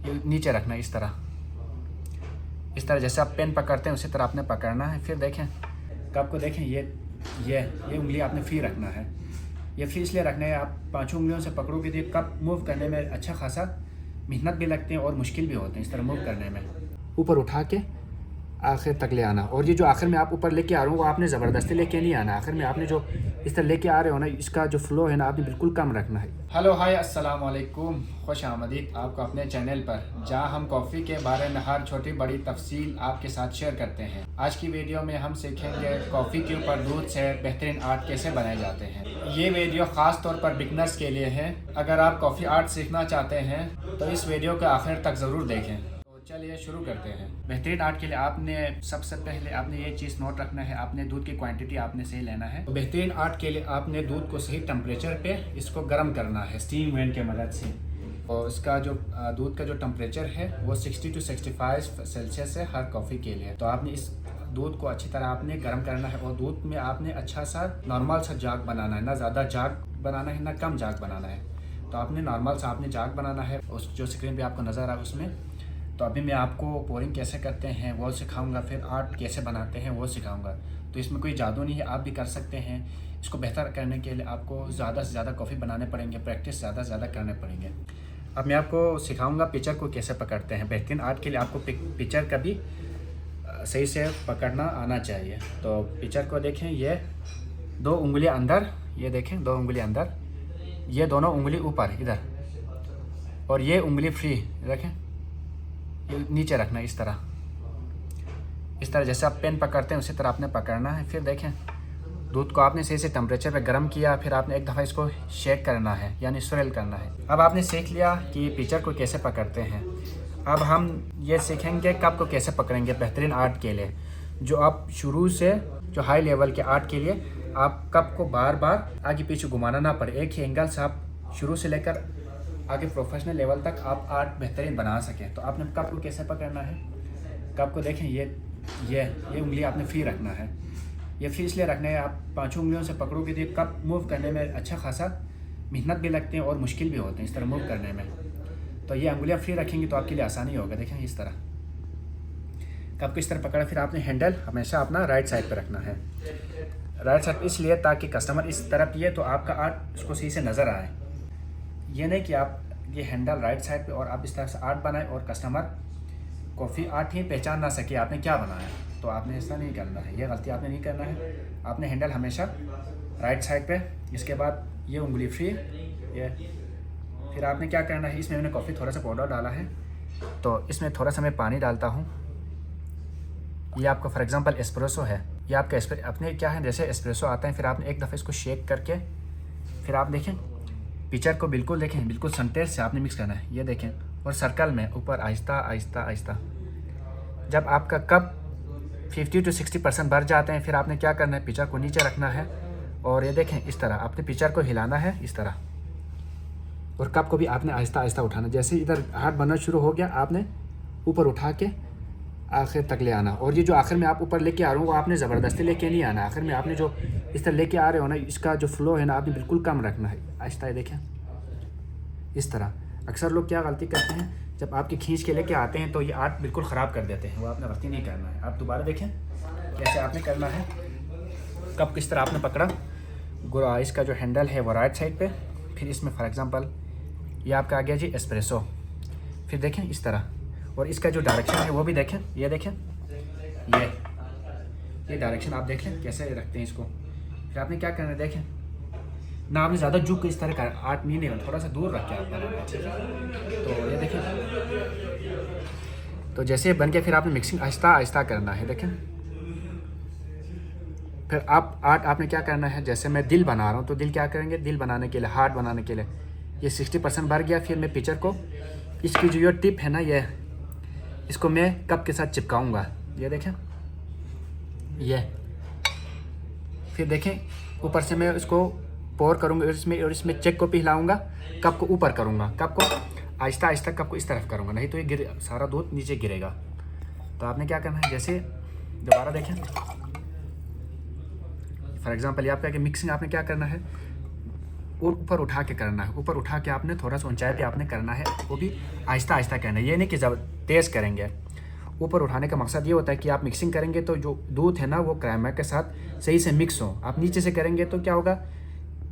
ये नीचे रखना है इस तरह जैसे आप पेन पकड़ते हैं उसी तरह आपने पकड़ना है। फिर देखें कप को, देखें ये उंगली आपने फ्री रखना है। ये फ्री इसलिए रखना है, आप पांचों उंगलियों से पकड़ोगे तो ये कप मूव करने में अच्छा खासा मेहनत भी लगते हैं और मुश्किल भी होते हैं इस तरह मूव करने में। ऊपर उठा के आखिर तक ले आना, और ये जो आखिर में आप ऊपर लेके आ रहे हो वो आपने ज़बरदस्ती लेके नहीं आना। आखिर में आपने जो इस तरह लेके आ रहे हो ना, इसका जो फ्लो है ना आपने बिल्कुल कम रखना है। हेलो हाय अस्सलाम वालेकुम, खुश आमदीद आपको अपने चैनल पर, जहां हम कॉफ़ी के बारे में हर छोटी बड़ी तफसील आपके साथ शेयर करते हैं। आज की वीडियो में हम सीखेंगे कॉफ़ी के ऊपर दूध से बेहतरीन आर्ट कैसे बनाए जाते हैं। ये वीडियो ख़ास तौर पर बिगनर्स के लिए है। अगर आप कॉफ़ी आर्ट सीखना चाहते हैं तो इस वीडियो को आखिर तक ज़रूर देखें। चलिए शुरू करते हैं। बेहतरीन आर्ट के लिए आपने सबसे पहले आपने ये चीज़ नोट रखना है, आपने दूध की क्वांटिटी आपने सही लेना है। तो बेहतरीन आर्ट के लिए आपने दूध को सही टेम्परेचर पे इसको गर्म करना है स्टीम वेन के मदद से। और इसका जो दूध का जो टेम्परेचर है वो 60 to 65 सेल्सियस है हर कॉफ़ी के लिए। तो आपने इस दूध को अच्छी तरह आपने गर्म करना है और दूध में आपने अच्छा सा नॉर्मल सा जाग बनाना है, ना ज़्यादा जाग बनाना है ना कम जाग बनाना है। तो आपने नॉर्मल सा आपने जाग बनाना है। उस जो स्क्रीन पर आपको नज़र आ रहा है उसमें। तो अभी मैं आपको पोरिंग कैसे करते हैं वो सिखाऊंगा, फिर आर्ट कैसे बनाते हैं वो सिखाऊंगा। तो इसमें कोई जादू नहीं है, आप भी कर सकते हैं। इसको बेहतर करने के लिए आपको ज़्यादा से ज़्यादा कॉफ़ी बनाने पड़ेंगे, प्रैक्टिस ज़्यादा से ज़्यादा करने पड़ेंगे। अब मैं आपको सिखाऊंगा पिचर को कैसे पकड़ते हैं। बेहतरीन आर्ट के लिए आपको पिचर का भी सही से पकड़ना आना चाहिए। तो पिचर को देखें, ये 2 उंगलियां अंदर, ये देखें 2 उंगली अंदर, ये दोनों उंगली ऊपर इधर, और ये उंगली फ्री रखें, ये नीचे रखना है इस तरह जैसे आप पेन पकड़ते हैं उसी तरह आपने पकड़ना है। फिर देखें दूध को आपने सही से टेम्परेचर पे गर्म किया, फिर आपने एक दफ़ा इसको शेक करना है यानी स्वेल करना है। अब आपने सीख लिया कि पिचर को कैसे पकड़ते हैं। अब हम ये सीखेंगे कप को कैसे पकड़ेंगे बेहतरीन आर्ट के लिए। जो आप शुरू से जो हाई लेवल के आर्ट के लिए आप कप को बार बार आगे पीछे घुमाना ना पड़े, एक ही एंगल से आप शुरू से लेकर आगे प्रोफेशनल लेवल तक आप आर्ट बेहतरीन बना सकें। तो आपने कप को कैसे पकड़ना है, कप को देखें, ये उंगली आपने फ्री रखना है। ये फ्री इसलिए रखना है, आप पांचों उंगलियों से पकड़ोगे तो ये कप मूव करने में अच्छा खासा मेहनत भी लगते हैं और मुश्किल भी होते हैं इस तरह मूव करने में। तो ये उंगलियां फ्री रखेंगे तो आपके लिए आसानी होगा। देखें इस तरह कप को इस तरह पकड़ा, फिर आपने हैंडल हमेशा अपना राइट साइड पर रखना है। राइट साइड इसलिए ताकि कस्टमर इस तरफ पिए तो आपका आर्ट उसको सही से नज़र आए। ये नहीं कि आप ये हैंडल राइट साइड पे और आप इस तरह से आर्ट बनाएं और कस्टमर कॉफ़ी आर्ट ही पहचान ना सके आपने क्या बनाया। तो आपने ऐसा नहीं करना है, ये गलती आपने नहीं करना है। आपने हैंडल हमेशा राइट साइड पे, इसके बाद ये उंगली फ्री, ये फिर आपने क्या करना है, इसमें मैंने कॉफ़ी थोड़ा सा पाउडर डाला है तो इसमें थोड़ा सा मैं पानी डालता हूँ। ये आपका फॉर एग्ज़ाम्पल एस्प्रेसो है, ये आपका अपने क्या है जैसे एस्प्रेसो आता है। फिर आपने एक दफ़ा इसको शेक करके फिर आप देखें पिचर को बिल्कुल देखें, बिल्कुल सेंटर से आपने मिक्स करना है, ये देखें, और सर्कल में ऊपर आहिस्ता आहिस्ता आहिस्ता। जब आपका कप 50 to 60% भर जाते हैं फिर आपने क्या करना है, पिचर को नीचे रखना है और ये देखें इस तरह आपने पिचर को हिलाना है इस तरह, और कप को भी आपने आहिस्ता आहिस्ता उठाना। जैसे इधर हाथ बनना शुरू हो गया आपने ऊपर उठा के आखिर तक ले आना। और ये जो आखिर में आप ऊपर लेके आ रहे हो वो आपने ज़बरदस्ती लेके नहीं आना। आखिर में आपने जो इस तरह लेके आ रहे हो ना, इसका जो फ्लो है ना आपने बिल्कुल कम रखना है आहिस्ता। देखें इस तरह। अक्सर लोग क्या गलती करते हैं, जब आपके खींच के लेके आते हैं तो ये आर्ट बिल्कुल ख़राब कर देते हैं। वो आपने गलती नहीं करना है। आप दोबारा देखें कैसे आपने करना है। कप किस तरह आपने पकड़ा, इसका जो हैंडल है वो राइट साइड पे, फिर इसमें फॉर एग्ज़ाम्पल ये आपका आ गया जी एस्प्रेसो। फिर देखें इस तरह, और इसका जो डायरेक्शन है वो भी देखें, ये देखें, ये डायरेक्शन आप देख लें कैसे रखते हैं इसको। फिर आपने क्या करना है, देखें ना आपने ज़्यादा झुक के इस तरह का आर्ट नहीं लेना, थोड़ा सा दूर रख के आप बनाना, ठीक है। तो ये देखें, तो जैसे बन के फिर आपने मिक्सिंग आहिस्ता आहिस्ता करना है। देखें फिर आप आर्ट आपने क्या करना है, जैसे मैं दिल बना रहा हूँ तो दिल क्या करेंगे, दिल बनाने के लिए, हार्ट बनाने के लिए ये 60% भर गया। फिर मैं पिचर को इसकी जो ये टिप है ना, ये इसको मैं कप के साथ चिपकाऊंगा, ये देखें ये। फिर देखें ऊपर से मैं इसको पोर करूँगा और इसमें चेक को भी हिलाऊंगा, कप को ऊपर करूँगा, कप को आहिस्ता आहिस्ता कप को इस तरफ करूँगा, नहीं तो ये सारा दूध नीचे गिरेगा। तो आपने क्या करना है, जैसे दोबारा देखें फॉर एग्ज़ाम्पल ये आपका कि मिक्सिंग आपने क्या करना है, ऊपर उठा के करना है। ऊपर उठा के आपने थोड़ा सा ऊंचाई पे आपने करना है, वो भी आहिस्ता आहिस्ता करना है। ये नहीं कि जब तेज़ करेंगे। ऊपर उठाने का मकसद ये होता है कि आप मिक्सिंग करेंगे तो जो दूध है ना वो क्रेमा के साथ सही से मिक्स हो। आप नीचे से करेंगे तो क्या होगा,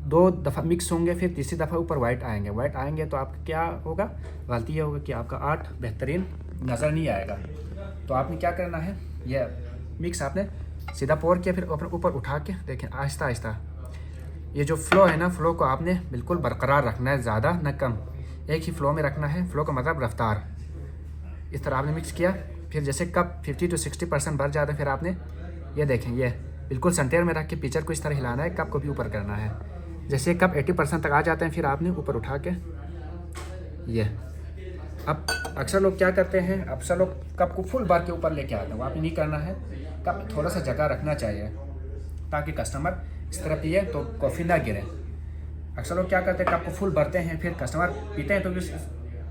2 दफ़ा मिक्स होंगे, फिर तीसरी दफ़ा ऊपर वाइट आएंगे तो आपका क्या होगा, गलती ये होगा कि आपका आर्ट बेहतरीन नज़र नहीं आएगा। तो आपने क्या करना है, ये मिक्स आपने सीधा पोर किया, फिर ऊपर उठा के देखें आहिस्ता आहिस्ता। ये जो फ़्लो है ना, फ़्लो को आपने बिल्कुल बरकरार रखना है, ज़्यादा न कम, एक ही फ़्लो में रखना है। फ़्लो का मतलब रफ्तार। इस तरह आपने मिक्स किया, फिर जैसे कप 50 to 60% भर जाता है, फिर आपने ये देखें, ये बिल्कुल सेंटर में रख के पिचर को इस तरह हिलाना है, कप को भी ऊपर करना है। जैसे कप 80% तक आ जाते हैं, फिर आपने ऊपर उठा के ये। अब अक्सर लोग क्या करते हैं, अक्सर लोग कप को फुल बार के ऊपर लेके आते हैं, वो आपने नहीं करना है। कप थोड़ा सा जगह रखना चाहिए ताकि कस्टमर इस तरह पिए तो कॉफ़ी ना गिरे। अक्सर लोग क्या करते हैं, कप को फुल भरते हैं, फिर कस्टमर पीते हैं तो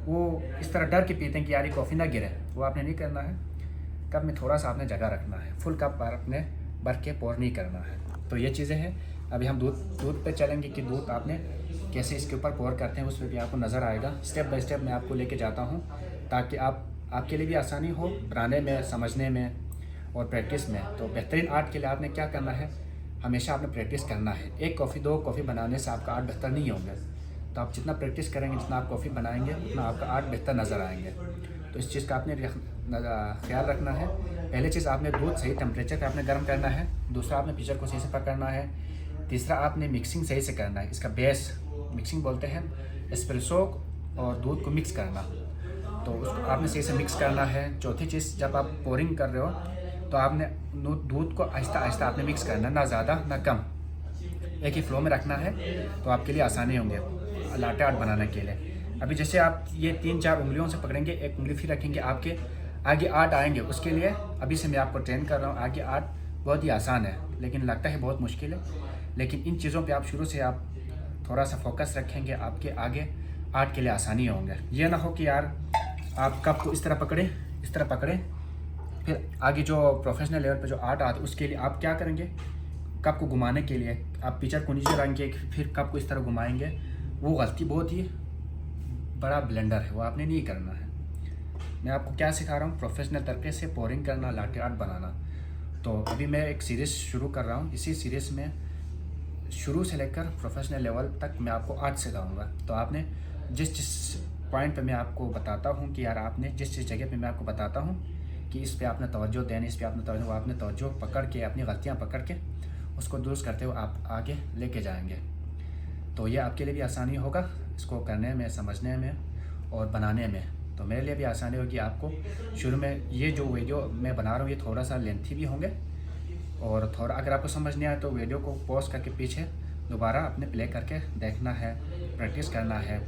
वो इस तरह डर के पीते हैं कि यार ये कॉफ़ी ना गिरे। वो आपने नहीं करना है। कप में थोड़ा सा आपने जगह रखना है, फुल कप पर अपने भर के पोर नहीं करना है। तो ये चीज़ें हैं। अभी हम दूध पे चलेंगे कि दूध आपने कैसे इसके ऊपर पोर करते हैं, उस पर भी आपको नज़र आएगा। स्टेप बाय स्टेप मैं आपको लेके जाता हूँ ताकि आपके लिए भी आसानी हो बनाने में, समझने में और प्रैक्टिस में। तो बेहतरीन आर्ट के लिए आपने क्या करना है, हमेशा आपने प्रैक्टिस करना है। 1 कॉफ़ी 2 कॉफ़ी बनाने से आपका आर्ट बेहतर नहीं होंगे। तो आप जितना प्रैक्टिस करेंगे, जितना आप कॉफ़ी बनाएंगे, उतना आपका आर्ट बेहतर नज़र आएंगे। तो इस चीज़ का आपने ख्याल रखना है। पहले चीज़, आपने दूध सही टेम्परेचर पे आपने गर्म करना है। दूसरा, आपने पिचर को सही से पकड़ना है। तीसरा, आपने मिक्सिंग सही से करना है। इसका बेस मिक्सिंग बोलते हैं, एस्प्रेसो और दूध को मिक्स करना, तो उसको आपने सही से मिक्स करना है। चौथी चीज़, जब आप पोरिंग कर रहे हो तो आपने दूध को आहिस्ता आहिस्ता आपने मिक्स करना, ना ज़्यादा ना कम, एक ही फ्लो में रखना है। तो आपके लिए आसानी होंगे लाटे आर्ट बनाने के लिए। अभी जैसे आप ये 3-4 उंगलियों से पकड़ेंगे, एक उंगली फिर रखेंगे, आपके आगे आर्ट आएंगे। उसके लिए अभी से मैं आपको ट्रेन कर रहा हूँ। आगे आर्ट बहुत ही आसान है, लेकिन लगता है बहुत मुश्किल है। लेकिन इन चीज़ों पे आप शुरू से आप थोड़ा सा फोकस रखेंगे, आपके आगे आर्ट के लिए आसानी होंगे। ये ना हो कि यार आप कप को इस तरह पकड़ें, फिर आगे जो प्रोफेशनल लेवल पे जो आर्ट आता है उसके लिए आप क्या करेंगे, कप को घुमाने के लिए आप पिचर को नीचे रखेंगे, फिर कप को इस तरह घुमाएंगे। वो गलती बहुत ही बड़ा ब्लेंडर है, वो आपने नहीं करना है। मैं आपको क्या सिखा रहा हूँ, प्रोफेशनल तरीके से पोरिंग करना, लाटे आर्ट बनाना। तो अभी मैं एक सीरीज़ शुरू कर रहा हूँ। इसी सीरीज़ में शुरू से लेकर प्रोफेशनल लेवल तक मैं आपको आर्ट सिखाऊंगा। तो आपने जिस पॉइंट पे मैं आपको बताता हूँ कि यार आपने जिस जगह पे मैं आपको बताता हूँ कि इस पे आपने तवज्जो देनी, इस पे आपने तवज्जो, वो आपने तवज्जो पकड़ के, अपनी गलतियाँ पकड़ के उसको दुरुस्त करते हुए आप आगे लेके जाएंगे। तो ये आपके लिए भी आसानी होगा इसको करने में, समझने में और बनाने में। तो मेरे लिए भी आसानी होगी। आपको शुरू में ये जो वीडियो मैं बना रहा हूँ ये थोड़ा सा लेंथी भी होंगे, और थोड़ा अगर आपको समझ नहीं आए तो वीडियो को पॉज करके पीछे दोबारा अपने प्ले करके देखना है, प्रैक्टिस करना है,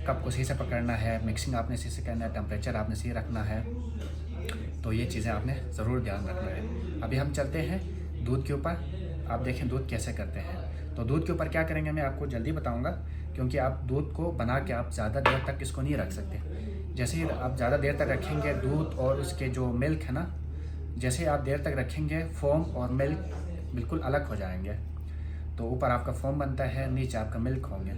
कप को सही से पकड़ना है, मिक्सिंग आपने सही से करना है, टेम्परेचर आपने सही रखना है। तो ये चीज़ें आपने ज़रूर ध्यान रखना है। अभी हम चलते हैं दूध के ऊपर। आप देखें दूध कैसे करते हैं। तो दूध के ऊपर क्या करेंगे मैं आपको जल्दी बताऊंगा, क्योंकि आप दूध को बना के आप ज़्यादा देर तक इसको नहीं रख सकते। जैसे ही आप ज़्यादा देर तक रखेंगे दूध और उसके जो मिल्क है ना, जैसे आप देर तक रखेंगे फोम और मिल्क बिल्कुल अलग हो जाएंगे। तो ऊपर आपका फोम बनता है, नीचे आपका मिल्क होंगे।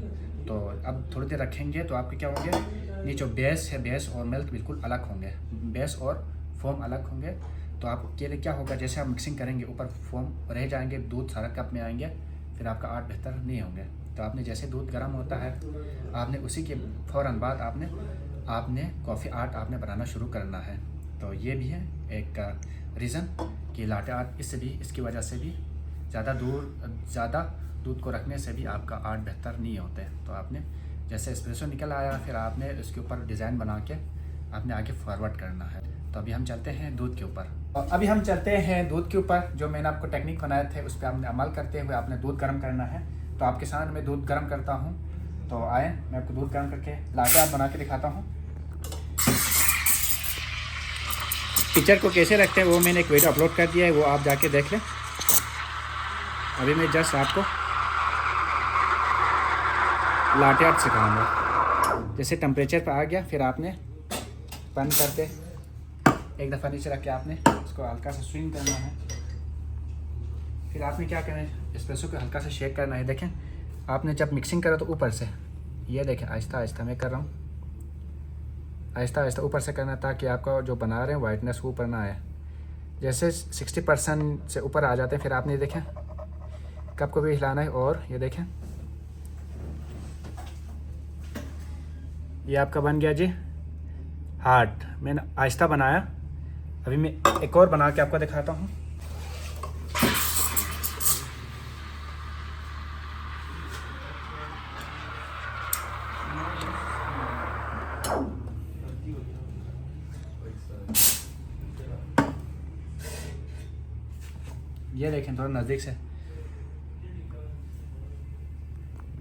तो अब थोड़ी देर रखेंगे तो आपके क्या होंगे, नीचे बेस है, बेस और मिल्क बिल्कुल अलग होंगे, बेस और फोम अलग होंगे। तो आपके लिए क्या होगा, जैसे आप मिक्सिंग करेंगे ऊपर फोम रह जाएंगे, दूध सारा कप में आएंगे, फिर आपका आर्ट बेहतर नहीं होंगे। तो आपने जैसे दूध गर्म होता है, आपने उसी के फ़ौरन बाद आपने कॉफ़ी आर्ट आपने बनाना शुरू करना है। तो ये भी है एक रीज़न कि लाटे आर्ट इसकी वजह से भी ज़्यादा दूध को रखने से भी आपका आर्ट बेहतर नहीं होते। तो आपने जैसे एस्प्रेसो निकल आया, फिर आपने उसके ऊपर डिज़ाइन बना के आपने आगे फॉरवर्ड करना है। तो अभी हम चलते हैं दूध के ऊपर। और अभी हम चलते हैं दूध के ऊपर। जो मैंने आपको टेक्निक बनाए थे उस पर आपने अमल करते हुए आपने दूध गर्म करना है। तो आपके सामने मैं दूध गर्म करता हूँ। तो आए, मैं आपको दूध गर्म करके लाटे आर्ट बना के दिखाता हूँ। पिक्चर को कैसे रखते हैं वो मैंने एक वीडियो अपलोड कर दिया है, वो आप जाके देख लें। अभी मैं जस्ट आपको लाटे आर्ट सिखाऊंगा। जैसे टेम्परेचर पर आ गया, फिर आपने बंद करके एक दफ़ा नीचे रख के आपने उसको हल्का सा स्विंग करना है। फिर आपने क्या करना है, एस्प्रेसो को हल्का सा शेक करना है। देखें आपने जब मिक्सिंग करा तो ऊपर से, ये देखें आहिस्ता आहिस्ता मैं कर रहा हूँ, आहिस्ता आहिस्ता ऊपर से करना ताकि आपका जो बना रहे हैं वाइटनेस ऊपर ना आए। जैसे 60% से ऊपर आ जाते हैं फिर आपने देखें कप को भी हिलाना है। और ये देखें ये आपका बन गया जी हार्ट। मैंने आहिस्ता बनाया, अभी मैं एक और बना के आपको दिखाता हूँ। ये देखें थोड़ा नज़दीक से,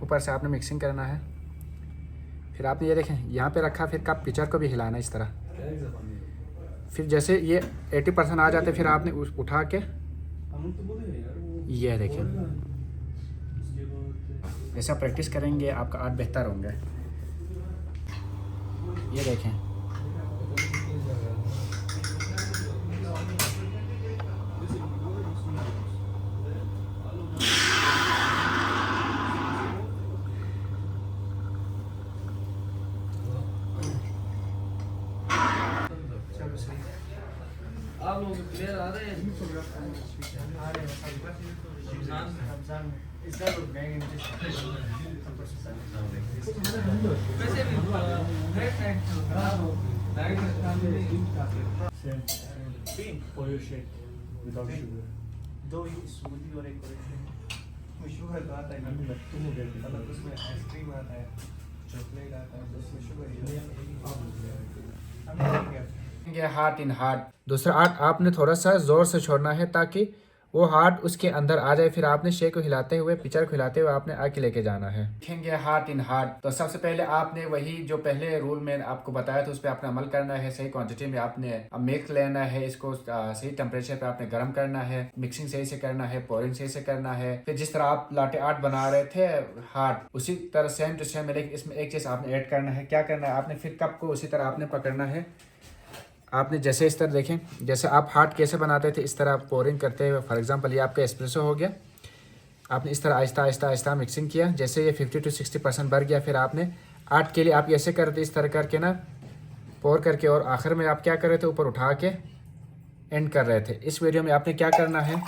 ऊपर से आपने मिक्सिंग करना है। फिर आपने ये देखें यहाँ पे रखा, फिर कप पिचर को भी हिलाना इस तरह। फिर जैसे ये 80% आ जाते फिर आपने उठा के, ये देखें ऐसा प्रैक्टिस करेंगे आपका आर्ट बेहतर होंगे। ये देखें आप लोग क्लियर आ रहे हैं? वैसे भी for your shake without sugar. दो ही स्मूदी और एक में शुगर तो आता है ना, मतलब उसमें आइसक्रीम आता है, चॉकलेट आता है, उसमें शुगर ये हार्ट इन हार्ट। दूसरा आर्ट आपने थोड़ा सा ज़ोर से छोड़ना है ताकि वो हार्ट उसके अंदर आ जाए। फिर आपने शेक को हिलाते हुए, पिचर को हिलाते हुए आपने आगे लेके जाना है। देखेंगे हार्ट इन हार्ट। तो सबसे पहले आपने वही जो पहले रूल मैंने आपको बताया था उस पर आपने अमल करना है। सही क्वांटिटी में आपने मिल्क लेना है, इसको सही टेम्परेचर पे आपने गर्म करना है, मिक्सिंग सही से करना है, पोरिंग सही से करना है। फिर जिस तरह आप लाटे आर्ट बना रहे थे हार्ट, उसी तरह सेम टू सेम, लेकिन इसमें एक चीज़ आपने ऐड करना है। क्या करना है आपने, फिर कप को उसी तरह आपने पकड़ना है। आपने जैसे इस तरह देखें, जैसे आप हार्ट कैसे बनाते थे इस तरह आप पोरिंग करते हुए, फॉर एग्जांपल ये आपका एस्प्रेसो हो गया, आपने इस तरह आहिस्ता आहिस्ता आहिस्ता मिक्सिंग किया। जैसे ये 50 to 60% भर गया, फिर आपने आर्ट के लिए आप ऐसे कर रहे थे, इस तरह करके ना पोर करके, और आखिर में आप क्या कर रहे थे, ऊपर उठा के एंड कर रहे थे। इस वीडियो में आपने क्या करना है,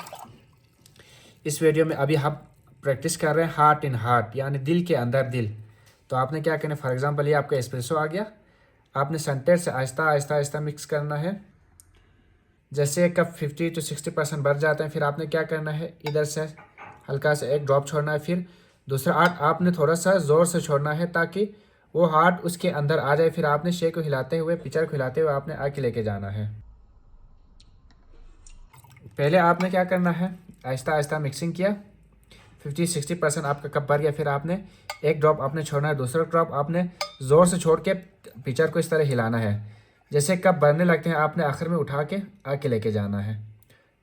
इस वीडियो में अभी हम प्रैक्टिस कर रहे हैं हार्ट इन हार्ट, यानी दिल के अंदर दिल। तो आपने क्या करना है, फॉर एग्जाम्पल ये आपका एस्प्रेसो आ गया, आपने सेंटर से आहिस्ता आहिस्ता आहिस्ता मिक्स करना है। जैसे कप 50 to 60% भर जाते हैं, फिर आपने क्या करना है, इधर से हल्का सा एक ड्रॉप छोड़ना है। फिर दूसरा हार्ट आपने थोड़ा सा ज़ोर से छोड़ना है ताकि वो हार्ट उसके अंदर आ जाए। फिर आपने शेक को हिलाते हुए, पिचर को हिलाते हुए आपने आगे लेके जाना है। पहले आपने क्या करना है, आहिस्ता आहिस्ता मिक्सिंग किया, 50-60% आपका कप भर गया। फिर आपने एक ड्रॉप आपने छोड़ना है, दूसरा ड्रॉप आपने ज़ोर से छोड़ के पिचर को इस तरह हिलाना है। जैसे कप भरने लगते हैं आपने आखिर में उठा के आके लेके जाना है।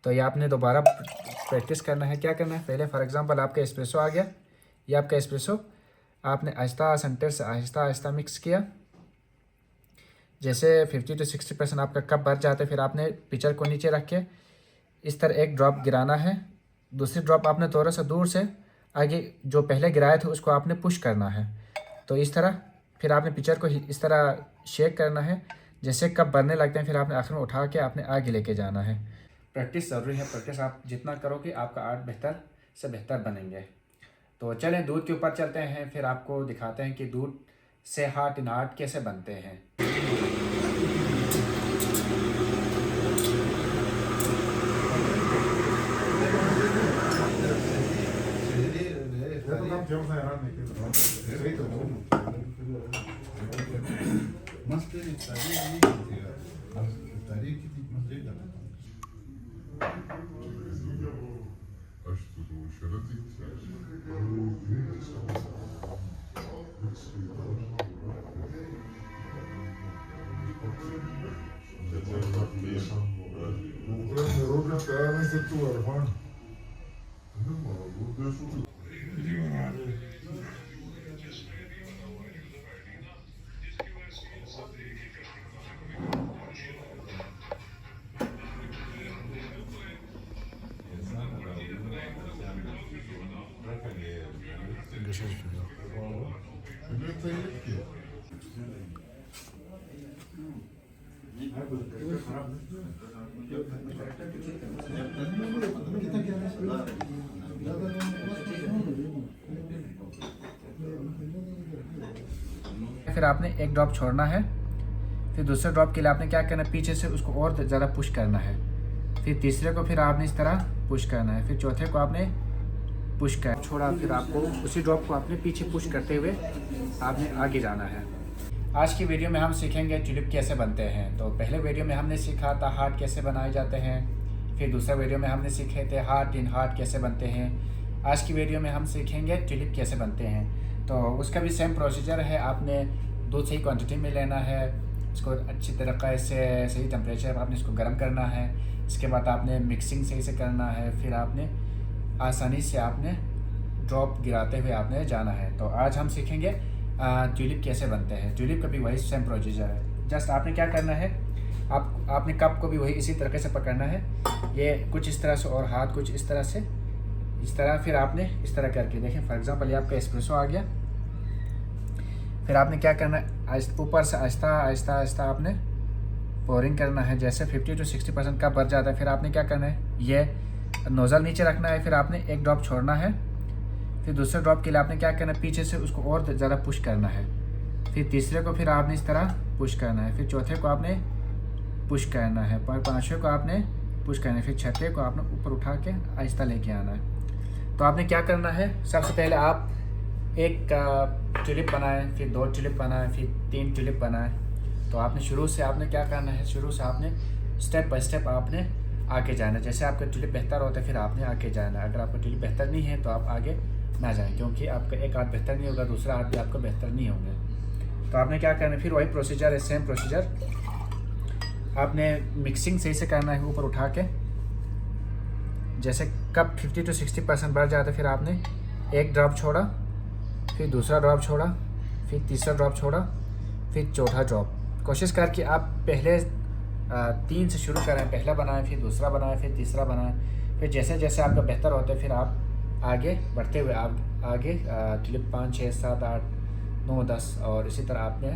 तो ये आपने दोबारा प्रैक्टिस करना है। क्या करना है, पहले फॉर एग्जांपल आपका एस्प्रेसो आ गया, ये आपका एस्प्रेसो आपने आहिस्ता सेंटर से आहिस्ता आहिस्ता मिक्स किया। जैसे 50 to 60% आपका कप भर जाता है, फिर आपने पिचर को नीचे रख के इस तरह एक ड्रॉप गिराना है। दूसरी ड्रॉप आपने थोड़ा सा दूर से आगे जो पहले गिराए थे उसको आपने पुश करना है। तो इस तरह फिर आपने पिचर को इस तरह शेक करना है। जैसे कप भरने लगते हैं फिर आपने आखिर में उठा के आपने आगे लेके जाना है। प्रैक्टिस ज़रूरी है, प्रैक्टिस आप जितना करोगे आपका आर्ट बेहतर से बेहतर बनेंगे। तो चलें दूध के ऊपर चलते हैं, फिर आपको दिखाते हैं कि दूध से हार्ट इन हार्ट कैसे बनते हैं। This is फिर आपने एक ड्रॉप छोड़ना है, फिर दूसरे ड्रॉप के लिए आपने क्या करना है, पीछे से उसको और ज़्यादा पुश करना है। फिर तीसरे को फिर आपने इस तरह पुश करना है, फिर चौथे को आपने पुश कर छोड़ा, फिर आपको उसी ड्रॉप को आपने पीछे पुश करते हुए आपने आगे जाना है। आज की वीडियो में हम सीखेंगे ट्यूलिप कैसे बनते हैं। तो पहले वीडियो में हमने सीखा था हार्ट कैसे बनाए जाते हैं, फिर दूसरे वीडियो में हमने सीखे थे हार्ट इन हार्ट कैसे बनते हैं। आज की वीडियो में हम सीखेंगे ट्यूलिप कैसे बनते हैं। तो उसका भी सेम प्रोसीजर है, आपने दूध सही क्वांटिटी में लेना है, इसको अच्छी तरीक़े से सही टेम्परेचर पर आपने इसको गर्म करना है। इसके बाद आपने मिक्सिंग सही से करना है, फिर आपने आसानी से आपने ड्रॉप गिराते हुए आपने जाना है। तो आज हम सीखेंगे ट्यूलिप कैसे बनते हैं। ट्यूलिप का भी वही सेम प्रोसीजर है, जस्ट आपने क्या करना है, आपने कप को भी वही इसी तरीके से पकड़ना है, ये कुछ इस तरह से और हाथ कुछ इस तरह से, इस तरह। फिर आपने इस तरह करके देखें, फॉर एग्जांपल ये आपका एस्प्रेसो आ गया। फिर आपने क्या करना है, ऊपर से आहिस्ता आहिस्ता आहिस्ता आपने पोरिंग करना है। जैसे 50 to 60% कप भर जाता है, फिर आपने क्या करना है, ये नोज़ल नीचे रखना है, फिर आपने एक ड्रॉप छोड़ना है, फिर दूसरे ड्रॉप के लिए आपने क्या करना है, पीछे से उसको और ज़्यादा पुश करना है। फिर तीसरे को फिर आपने इस तरह पुश करना है, फिर चौथे को आपने पुश करना है, पाँचवें को आपने पुश करना है, फिर छठे को आपने ऊपर उठा के आहिस्ता लेके आना है। तो आपने क्या करना है, सबसे पहले आप एक ट्यूलिप बनाएं, फिर 2 ट्यूलिप बनाएं, फिर 3 ट्यूलिप बनाएं। तो आपने शुरू से आपने क्या करना है, शुरू से आपने स्टेप बाय स्टेप आपने आगे जाना है। जैसे आपका ट्यूलिप बेहतर होता है फिर आपने आगे जाना है। अगर आपका ट्यूलिप बेहतर नहीं है तो आप आगे ना जाएं, क्योंकि आपका एक हाथ बेहतर नहीं होगा, दूसरा हाथ भी आपका बेहतर नहीं होंगे। तो आपने क्या करना है, फिर वही प्रोसीजर है, सेम प्रोसीजर। आपने मिक्सिंग सही से करना है, ऊपर उठा के। जैसे कप 50 to 60% भर जाता है, फिर आपने एक ड्रॉप छोड़ा, फिर दूसरा ड्रॉप छोड़ा, फिर तीसरा ड्रॉप छोड़ा, फिर चौथा ड्रॉप। कोशिश कर कि आप पहले 3 से शुरू करें, पहला बनाएं, फिर दूसरा बनाएं, फिर तीसरा बनाएं। फिर जैसे जैसे आपका बेहतर होता है फिर आप आगे बढ़ते हुए आप आगे ट्यूलिप 5, 6, 7, 8, 9, 10 और इसी तरह आपने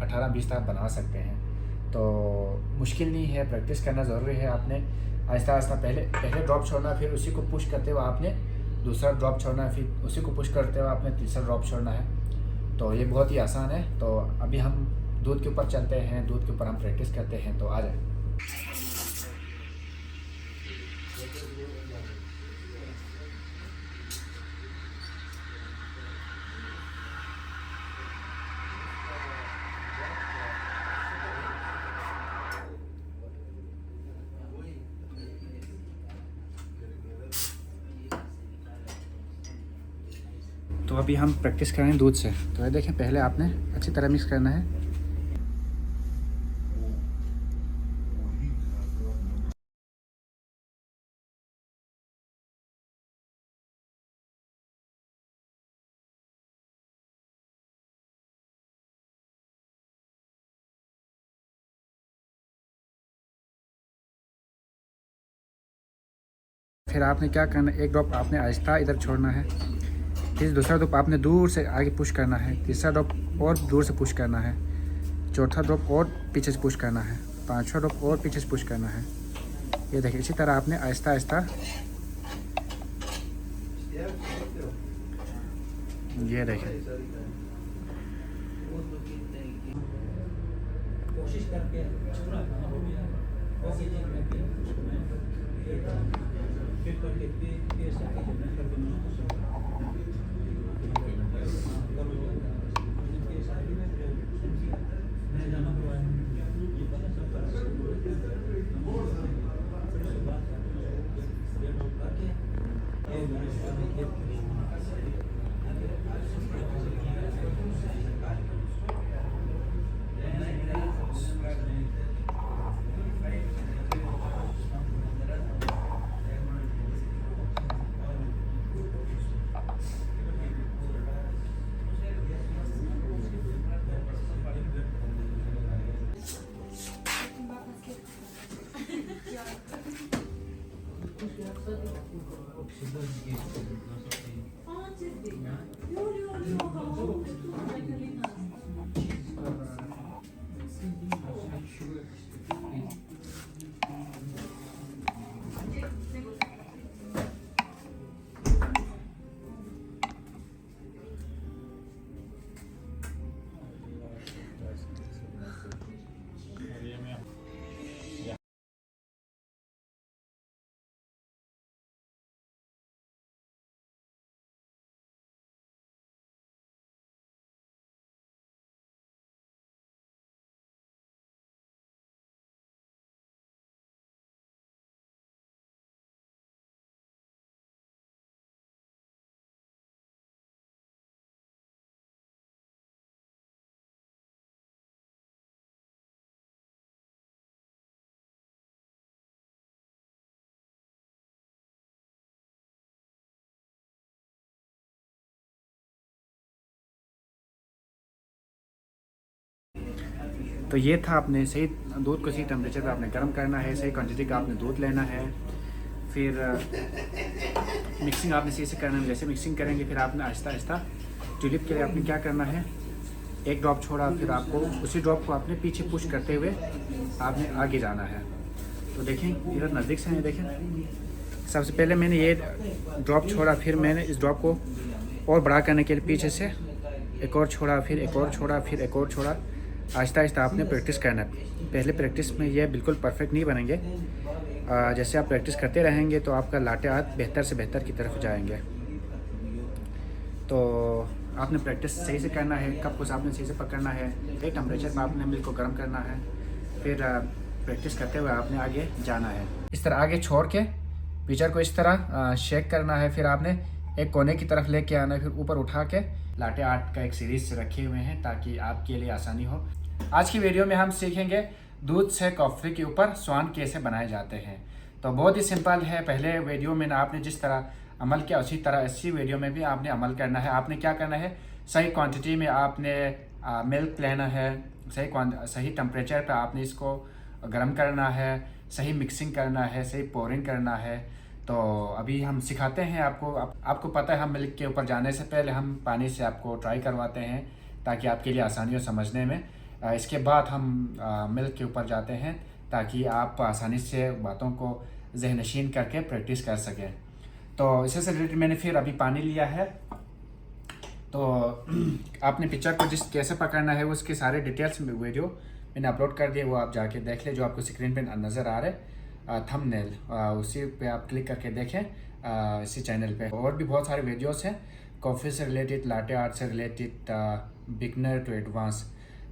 18, 20 तक बना सकते हैं। तो मुश्किल नहीं है, प्रैक्टिस करना ज़रूरी है। आपने आहिस्ता आहिस्ता पहले ड्रॉप छोड़ना, फिर उसी को पुश करते हुए आपने दूसरा ड्रॉप छोड़ना है, फिर उसी को पुश करते हुए आपने तीसरा ड्रॉप छोड़ना है। तो ये बहुत ही आसान है। तो अभी हम दूध के ऊपर चलते हैं, दूध के ऊपर हम प्रैक्टिस करते हैं। तो आ जाए। तो अभी हम प्रैक्टिस करें दूध से। तो ये देखें, पहले आपने अच्छी तरह मिक्स करना है। फिर आपने क्या करना है, एक ड्रॉप आपने आहिस्ता इधर छोड़ना है, फिर दूसरा ड्रॉप आपने दूर से आगे पुश करना है, तीसरा ड्रॉप और दूर से पुश करना है, चौथा ड्रॉप और पीछे से पुश करना है, पांचवा ड्रॉप और पीछे से पुश करना है। ये देखिए, इसी तरह आपने आहिस्ता आहिस्ता, ये देखें, कोशिश करके तो ये था, आपने सही दूध को सही टेम्परेचर पे आपने गर्म करना है, सही क्वांटिटी का आपने दूध लेना है। फिर मिक्सिंग आपने सही से करना है। जैसे मिक्सिंग करेंगे फिर आपने आहिस्ता आहिस्ता ट्यूलिप के लिए आपने क्या करना है, एक ड्रॉप छोड़ा, फिर आपको उसी ड्रॉप को आपने पीछे पुश करते हुए आपने आगे जाना है। तो देखें इधर नज़दीक से है, देखें सबसे पहले मैंने ये ड्रॉप छोड़ा, फिर मैंने इस ड्रॉप को और बड़ा करने के लिए पीछे से एक और छोड़ा, फिर एक और छोड़ा, फिर एक और छोड़ा। आहिस्ता आहिस्ता आपने प्रैक्टिस करना है। पहले प्रैक्टिस में ये बिल्कुल परफेक्ट नहीं बनेंगे। जैसे आप प्रैक्टिस करते रहेंगे तो आपका लाटे हाथ बेहतर से बेहतर की तरफ जाएंगे। तो आपने प्रैक्टिस सही से करना है, कप को आपने सही से पकड़ना है, सही टेम्परेचर पर आपने मिल्क को गर्म करना है। फिर प्रैक्टिस करते हुए आपने आगे जाना है। इस तरह आगे छोड़ के पिचर को इस तरह शेक करना है। फिर आपने एक कोने की तरफ लेके आना है, फिर ऊपर उठा के लाटे आर्ट का एक सीरीज रखे हुए हैं ताकि आपके लिए आसानी हो। आज की वीडियो में हम सीखेंगे दूध से कॉफ़ी के ऊपर स्वान कैसे बनाए जाते हैं। तो बहुत ही सिंपल है। पहले वीडियो में आपने जिस तरह अमल किया उसी तरह इसी वीडियो में भी आपने अमल करना है। आपने क्या करना है, सही क्वांटिटी में आपने मिल्क लेना है, सही टेम्परेचर पर आपने इसको गर्म करना है, सही मिक्सिंग करना है, सही पोरिंग करना है। तो अभी हम सिखाते हैं आपको पता है हम मिल्क के ऊपर जाने से पहले हम पानी से आपको ट्राई करवाते हैं ताकि आपके लिए आसानी हो समझने में। इसके बाद हम मिल्क के ऊपर जाते हैं ताकि आप आसानी से बातों को ज़हनशीन करके प्रैक्टिस कर सकें। तो इससे रिलेटेड मैंने फिर अभी पानी लिया है। तो आपने पिक्चर को कैसे पकड़ना है उसके सारे डिटेल्स में वीडियो मैंने अपलोड कर दिए, वो आप जाके देख लें। जो आपको स्क्रीन पे नज़र आ रहे थंबनेल, उसी पे आप क्लिक करके देखें इसी चैनल पे। और भी बहुत सारे वीडियोस हैं कॉफ़ी से रिलेटेड, लाटे आर्ट से रिलेटेड, बिगनर टू एडवांस।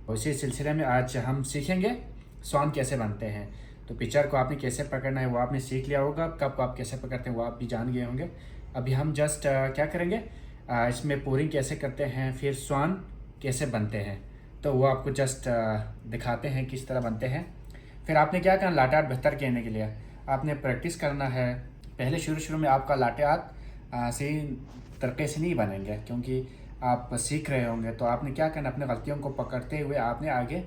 उसी सिलसिले में आज हम सीखेंगे स्वान कैसे बनते हैं। तो पिक्चर को आपने कैसे पकड़ना है वो आपने सीख लिया होगा, कप को आप कैसे पकड़ते हैं वो आप भी जान गए होंगे। अभी हम जस्ट क्या करेंगे, इसमें पोरिंग कैसे करते हैं, फिर स्वान कैसे बनते हैं, तो वो आपको जस्ट दिखाते हैं किस तरह बनते हैं। फिर आपने क्या करना, लाटे आर्ट बेहतर कहने के लिए आपने प्रैक्टिस करना है। पहले शुरू में आपका लाटे आर्ट सही तरीके से नहीं बनेंगे क्योंकि आप सीख रहे होंगे। तो आपने क्या करना, अपने गलतियों को पकड़ते हुए आपने आगे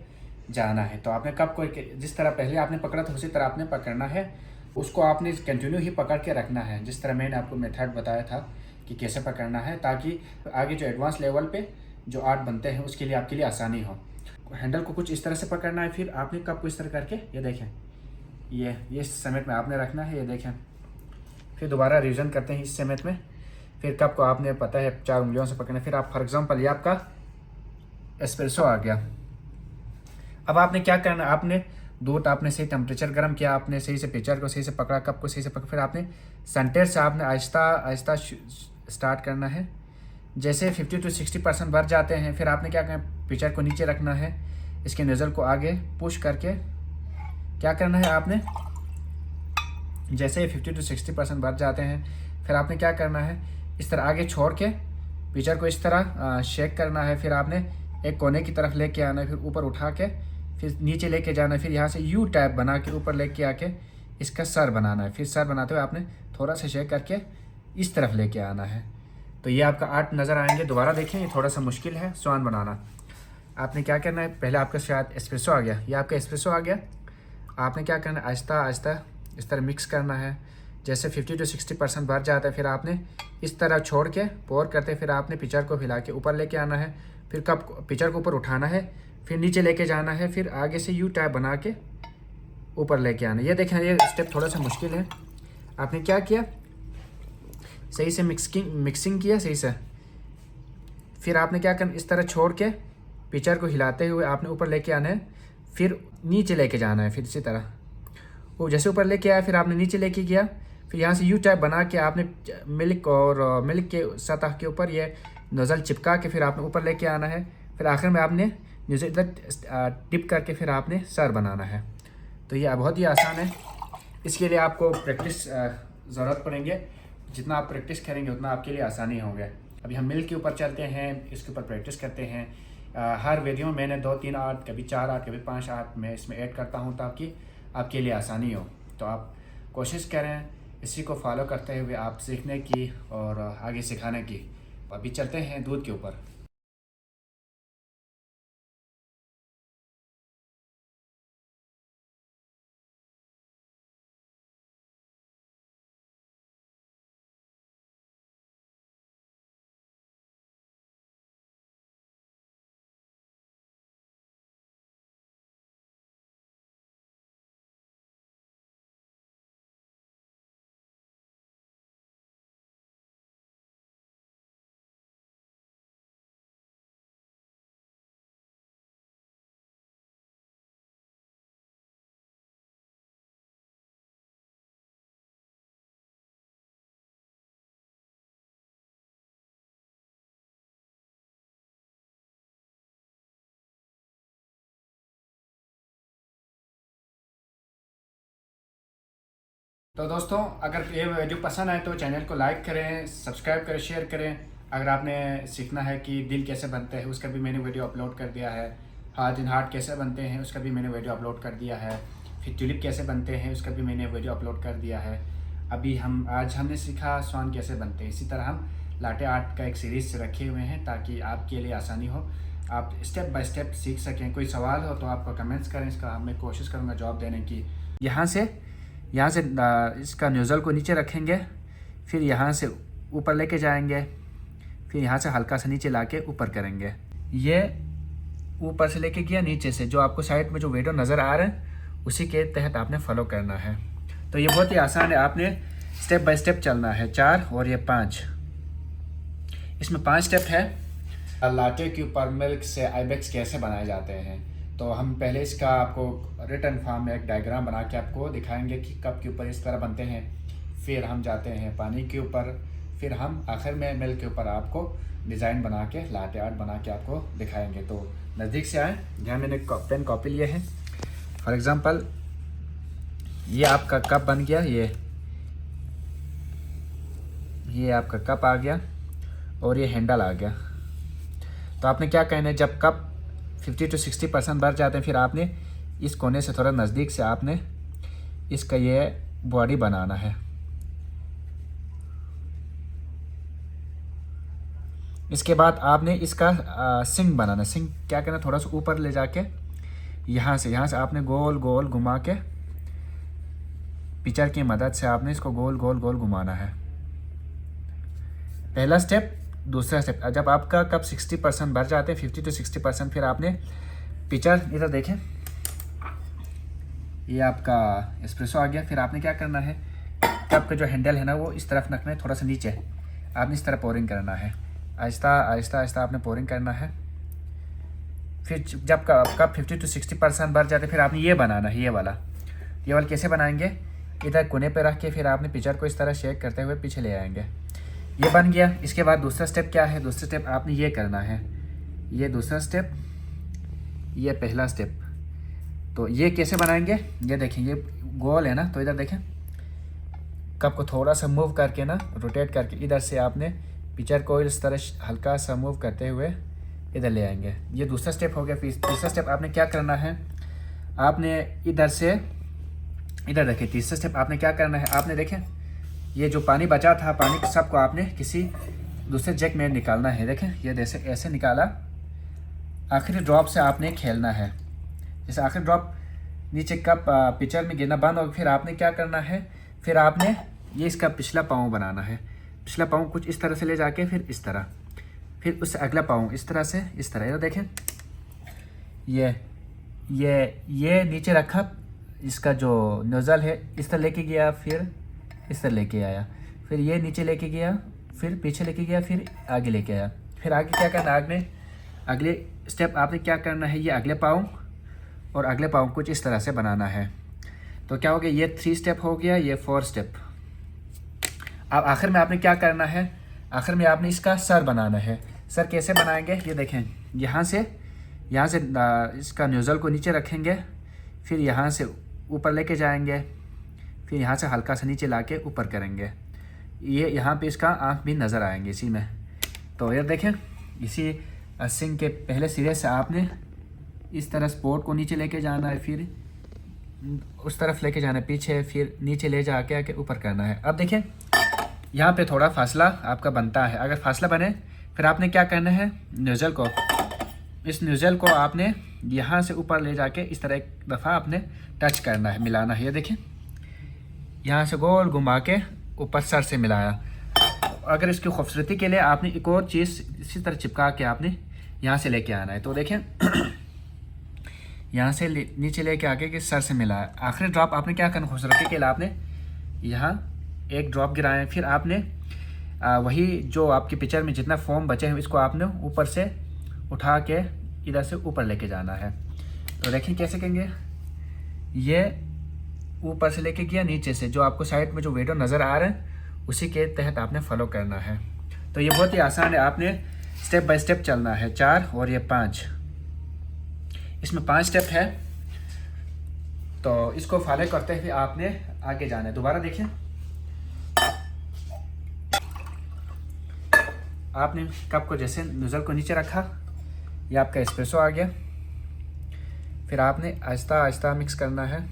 जाना है। तो आपने कप को जिस तरह पहले आपने पकड़ा था उसी तरह आपने पकड़ना है, उसको आपने कंटिन्यू ही पकड़ के रखना है जिस तरह मैंने आपको मेथड बताया था कि कैसे पकड़ना है, ताकि आगे जो एडवांस लेवल पे जो आर्ट बनते हैं उसके लिए आपके लिए आसानी हो। हैंडल को कुछ इस तरह से पकड़ना है, फिर आपने कप को इस तरह करके ये देखें, ये समेट में आपने रखना है, ये देखें। फिर दोबारा रिवीजन करते हैं इस समेट में। फिर कप को आपने पता है 4 उंगलियों से पकड़ना। फिर आप फॉर एग्जांपल ये आपका एस्प्रेसो आ गया। अब आपने क्या करना, आपने दूध आपने सही टेम्परेचर गर्म किया, आपने सही से पिक्चर को सही से पकड़ा, कप को सही से पकड़ा। फिर आपने सेंटर से आपने आहिस्ता आहिस्ता स्टार्ट करना है। जैसे 50 to 60% भर जाते हैं फिर आपने क्या करना, पिक्चर को नीचे रखना है, इसके नज़ल को आगे पुश करके क्या करना है आपने, जैसे 50 to 60% भर जाते हैं फिर आपने क्या करना है, इस तरह आगे छोड़ के पिक्चर को इस तरह शेक करना है। फिर आपने एक कोने की तरफ लेके आना है, फिर ऊपर उठा के फिर नीचे लेके जाना है। फिर यहाँ से यू टाइप बना के ऊपर लेके आके इसका सर बनाना है। फिर सर बनाते हुए आपने थोड़ा सा शेक करके इस तरफ लेके आना है। तो ये आपका आर्ट नज़र आएंगे। दोबारा देखें, ये थोड़ा सा मुश्किल है स्वान बनाना। आपने क्या करना है, पहले आपका शायद एस्प्रेसो आ गया, ये आपका एस्प्रेसो आ गया। आपने क्या करना है, आहिस्ता आहिस्ता इस तरह मिक्स करना है। जैसे 50 to 60% भर जाता है फिर आपने इस तरह छोड़ के पोर करते, फिर आपने पिक्चर को हिला के ऊपर लेके आना है। फिर कप पिक्चर को ऊपर उठाना है, फिर नीचे लेके जाना है, फिर आगे से यू टाइप बना के ऊपर लेके आना है। ये देखें, ये स्टेप थोड़ा सा मुश्किल है। आपने क्या किया, सही से मिक्सिंग किया सही से। फिर आपने क्या करना, इस तरह छोड़ के पिक्चर को हिलाते हुए आपने ऊपर लेके आना है, फिर नीचे लेके जाना है। फिर इसी तरह वो जैसे ऊपर लेके आया फिर आपने नीचे लेके गया, फिर यहाँ से यू टाइप बना के आपने मिल्क के सतह के ऊपर ये नज़ल चिपका के फिर आपने ऊपर लेके आना है। फिर आखिर में आपने नीचे इधर टिप करके फिर आपने सर बनाना है। तो ये बहुत ही आसान है। इसके लिए आपको प्रैक्टिस ज़रूरत पड़ेंगे। जितना आप प्रैक्टिस करेंगे उतना आपके लिए आसानी होगा। अभी हम मिल्क के ऊपर चलते हैं, इसके ऊपर प्रैक्टिस करते हैं। हर वीडियो में मैंने 2-3 आर्ट, कभी 4 आर्ट, कभी 5 आर्ट में इसमें ऐड करता हूँ ताकि आपके लिए आसानी हो। तो आप कोशिश करें इसी को फॉलो करते हुए आप सीखने की और आगे सिखाने की। अभी चलते हैं दूध के ऊपर। तो दोस्तों, अगर ये वीडियो पसंद आए तो चैनल को लाइक करें, सब्सक्राइब करें, शेयर करें। अगर आपने सीखना है कि दिल कैसे बनते हैं, उसका भी मैंने वीडियो अपलोड कर दिया है। हार्ट कैसे बनते हैं, उसका भी मैंने वीडियो अपलोड कर दिया है। फिर ट्यूलिप कैसे बनते हैं, उसका भी मैंने वीडियो अपलोड कर दिया है। अभी आज हमने सीखा स्वान कैसे बनते हैं। इसी तरह हम लाटे आर्ट का एक सीरीज़ रखे हुए हैं ताकि आपके लिए आसानी हो, आप स्टेप बाय स्टेप सीख सकें। कोई सवाल हो तो आपको कमेंट्स करें, इसका मैं कोशिश करूँगा जवाब देने की। यहाँ से इसका नोज़ल को नीचे रखेंगे, फिर यहाँ से ऊपर लेके जाएंगे, फिर यहाँ से हल्का सा नीचे लाके ऊपर करेंगे। ये ऊपर से लेके गया नीचे से, जो आपको साइड में जो वीडियो नज़र आ रहे हैं उसी के तहत आपने फॉलो करना है। तो ये बहुत ही आसान है, आपने स्टेप बाय स्टेप चलना है। 4 और ये 5, इसमें 5 स्टेप है। लाटे के ऊपर मिल्क से आइबेक्स कैसे बनाए जाते हैं, तो हम पहले इसका आपको रिटर्न फॉर्म में एक डायग्राम बना के आपको दिखाएंगे कि कप के ऊपर इस तरह बनते हैं। फिर हम जाते हैं पानी के ऊपर, फिर हम आखिर में मिल्क के ऊपर आपको डिज़ाइन बना के लाटे आर्ट बना के आपको दिखाएंगे। तो नज़दीक से आए, यहाँ मैंने पेन कॉपी लिए हैं। फॉर एग्ज़ाम्पल ये आपका कप बन गया, ये आपका कप आ गया और ये हैंडल आ गया। तो आपने क्या कहना है, जब कप 50 to 60% भर जाते हैं, फिर आपने इस कोने से थोड़ा नज़दीक से आपने इसका ये बॉडी बनाना है। इसके बाद आपने इसका सिंग बनाना। सिंग क्या करना, थोड़ा सा ऊपर ले जाके यहाँ से आपने गोल गोल घुमा के पिचर की मदद से आपने इसको गोल गोल गोल घुमाना है। पहला स्टेप। दूसरा स्टेप, जब आपका कप 60% भर जाते हैं, 50 to 60%, फिर आपने पिचर इधर देखें, ये आपका एस्प्रेसो आ गया। फिर आपने क्या करना है, कप का जो हैंडल है ना वो इस तरफ रखना है, थोड़ा सा नीचे आपने इस तरह पोरिंग करना है। आहिस्ता आहिस्ता आहिस्ता आपने पोरिंग करना है। फिर जब कप 50 to 60% भर जाते, फिर आपने ये बनाना है, ये वाला कैसे बनाएंगे, इधर कोने पे रख के फिर आपने पिचर को इस तरह शेक करते हुए पीछे ले आएंगे। ये बन गया। इसके बाद दूसरा स्टेप क्या है, दूसरा स्टेप आपने ये करना है, ये दूसरा स्टेप, ये पहला स्टेप। तो ये कैसे बनाएंगे, ये देखें, ये गोल है ना, तो इधर देखें, कप को थोड़ा सा मूव करके ना, रोटेट करके इधर से आपने पिचर को इस तरह हल्का सा मूव करते हुए इधर ले आएंगे। ये दूसरा स्टेप हो गया। फिर तीसरा स्टेप आपने क्या करना है, आपने इधर से इधर देखें। तीसरा स्टेप आपने क्या करना है, आपने देखें ये जो पानी बचा था, पानी सबको आपने किसी दूसरे जग में निकालना है। देखें, ये जैसे ऐसे निकाला, आखिरी ड्रॉप से आपने खेलना है। जैसे आखिरी ड्रॉप नीचे कप पिचर में गिरना बंद हो, फिर आपने क्या करना है, फिर आपने ये इसका पिछला पाँव बनाना है। पिछला पाँव कुछ इस तरह से ले जाके फिर इस तरह, फिर उससे अगला पाँव इस तरह से इस तरह। ये देखें, ये नीचे रखा, इसका जो नोज़ल है इस तरह लेके गया, फिर इस तरह लेके आया, फिर ये नीचे लेके गया, फिर पीछे लेके गया, फिर आगे लेके आया। फिर आगे क्या करना, अगले स्टेप आपने क्या करना है, ये अगले पाँव और अगले पाँव कुछ इस तरह से बनाना है। तो क्या हो गया, ये 3 स्टेप हो गया, ये 4 स्टेप। अब आखिर में आपने क्या करना है, आखिर में आपने इसका सर बनाना है। सर कैसे बनाएंगे, ये देखें, यहाँ से इसका नोज़ल को नीचे रखेंगे, फिर यहाँ से ऊपर लेके जाएंगे, फिर यहाँ से हल्का सा नीचे लाके ऊपर करेंगे। ये यहाँ पे इसका आँख भी नज़र आएंगे इसी में। तो ये देखें, इसी सिंक के पहले सिरे से आपने इस तरह स्पोर्ट को नीचे लेके जाना है, फिर उस तरफ लेके जाना है पीछे, फिर नीचे ले जाके आके ऊपर करना है। अब देखिए, यहाँ पे थोड़ा फासला आपका बनता है। अगर फासला बने, फिर आपने क्या करना है, इस नोज़ल को आपने यहाँ से ऊपर ले जाके इस तरह एक दफ़ा आपने टच करना है, मिलाना है। ये देखें, यहाँ से गोल घुमा के ऊपर सर से मिलाया। अगर इसकी खूबसूरती के लिए आपने एक और चीज़ इसी तरह चिपका के आपने यहाँ से लेके आना है। तो देखें, यहाँ से नीचे लेके आके कि सर से मिलाया। आखिरी ड्रॉप आपने क्या करना, खूबसूरती के लिए आपने यहाँ एक ड्रॉप गिराएं, फिर आपने वही जो आपके पिक्चर में जितना फोम बचे हैं इसको आपने ऊपर से उठा के इधर से ऊपर लेके जाना है। तो देखें कैसे करेंगे, ये ऊपर से लेके गया, नीचे से जो आपको साइड में जो वीडियो नज़र आ रहे हैं उसी के तहत आपने फॉलो करना है। तो ये बहुत ही आसान है, आपने स्टेप बाय स्टेप चलना है। 4 और ये 5, इसमें 5 स्टेप है। तो इसको फॉलो करते हुए आपने आगे जाना है। दोबारा देखिए, आपने कप को जैसे नोज़ल को नीचे रखा, ये आपका एस्प्रेसो आ गया। फिर आपने आहिस्ता आहिस्ता मिक्स करना है।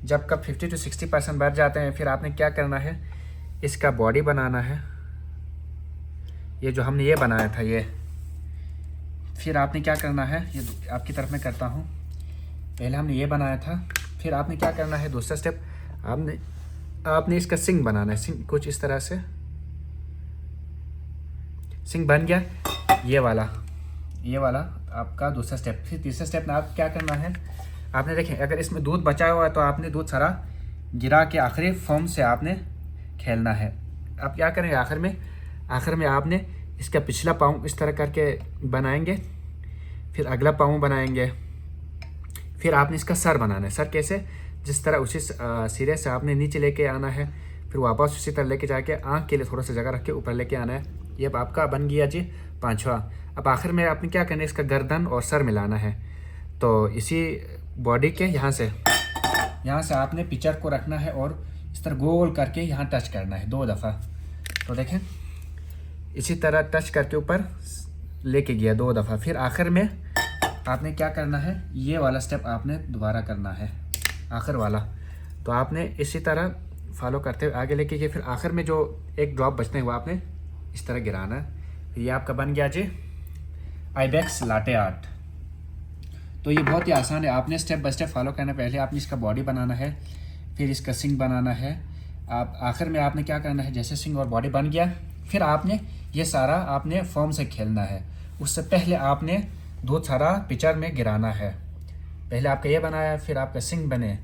जब कप 50 to 60% भर जाते हैं, फिर आपने क्या करना है, इसका बॉडी बनाना है। ये जो हमने ये बनाया था ये, फिर आपने क्या करना है, ये आपकी तरफ में करता हूँ। पहले हमने ये बनाया था, फिर आपने क्या करना है, दूसरा स्टेप आपने इसका सिंग बनाना है। सिंग कुछ इस तरह से सिंग बन गया, ये वाला आपका दूसरा स्टेप। फिर तीसरा स्टेप में आप क्या करना है, आपने देखें अगर इसमें दूध बचा हुआ है तो आपने दूध सारा गिरा के आखिरी फॉर्म से आपने खेलना है। आप क्या करेंगे, आखिर में आपने इसका पिछला पाँव इस तरह करके बनाएंगे, फिर अगला पाँव बनाएंगे, फिर आपने इसका सर बनाना है। सर कैसे, जिस तरह उसी सिरे से आपने नीचे लेके आना है, फिर वापस उसी तरह लेके जाके आँख के लिए थोड़ा सा जगह रख के ऊपर लेके आना है। ये अब आपका बन गया जी पाँचवा। अब आखिर में आपने क्या करना है, इसका गर्दन और सर मिलाना है। तो इसी बॉडी के यहाँ से आपने पिक्चर को रखना है और इस तरह गोल करके यहाँ टच करना है 2 दफ़ा। तो देखें इसी तरह टच करके ऊपर लेके गया 2 दफ़ा। फिर आखिर में आपने क्या करना है, ये वाला स्टेप आपने दोबारा करना है, आखिर वाला। तो आपने इसी तरह फॉलो करते हुए आगे लेके गए। फिर आखिर में जो एक ड्रॉप बचते हैं वो आपने इस तरह गिराना है। ये आपका बन गया जी आइबेक्स लाटे आर्ट। तो ये बहुत ही आसान है, आपने स्टेप बाय स्टेप फॉलो करना है। पहले आपने इसका बॉडी बनाना है, फिर इसका सिंग बनाना है। आप आखिर में आपने क्या करना है, जैसे सिंग और बॉडी बन गया, फिर आपने ये सारा आपने फॉर्म से खेलना है। उससे पहले आपने दूध सारा पिक्चर में गिराना है। पहले आपका ये बनाया, फिर आपका सिंग बने,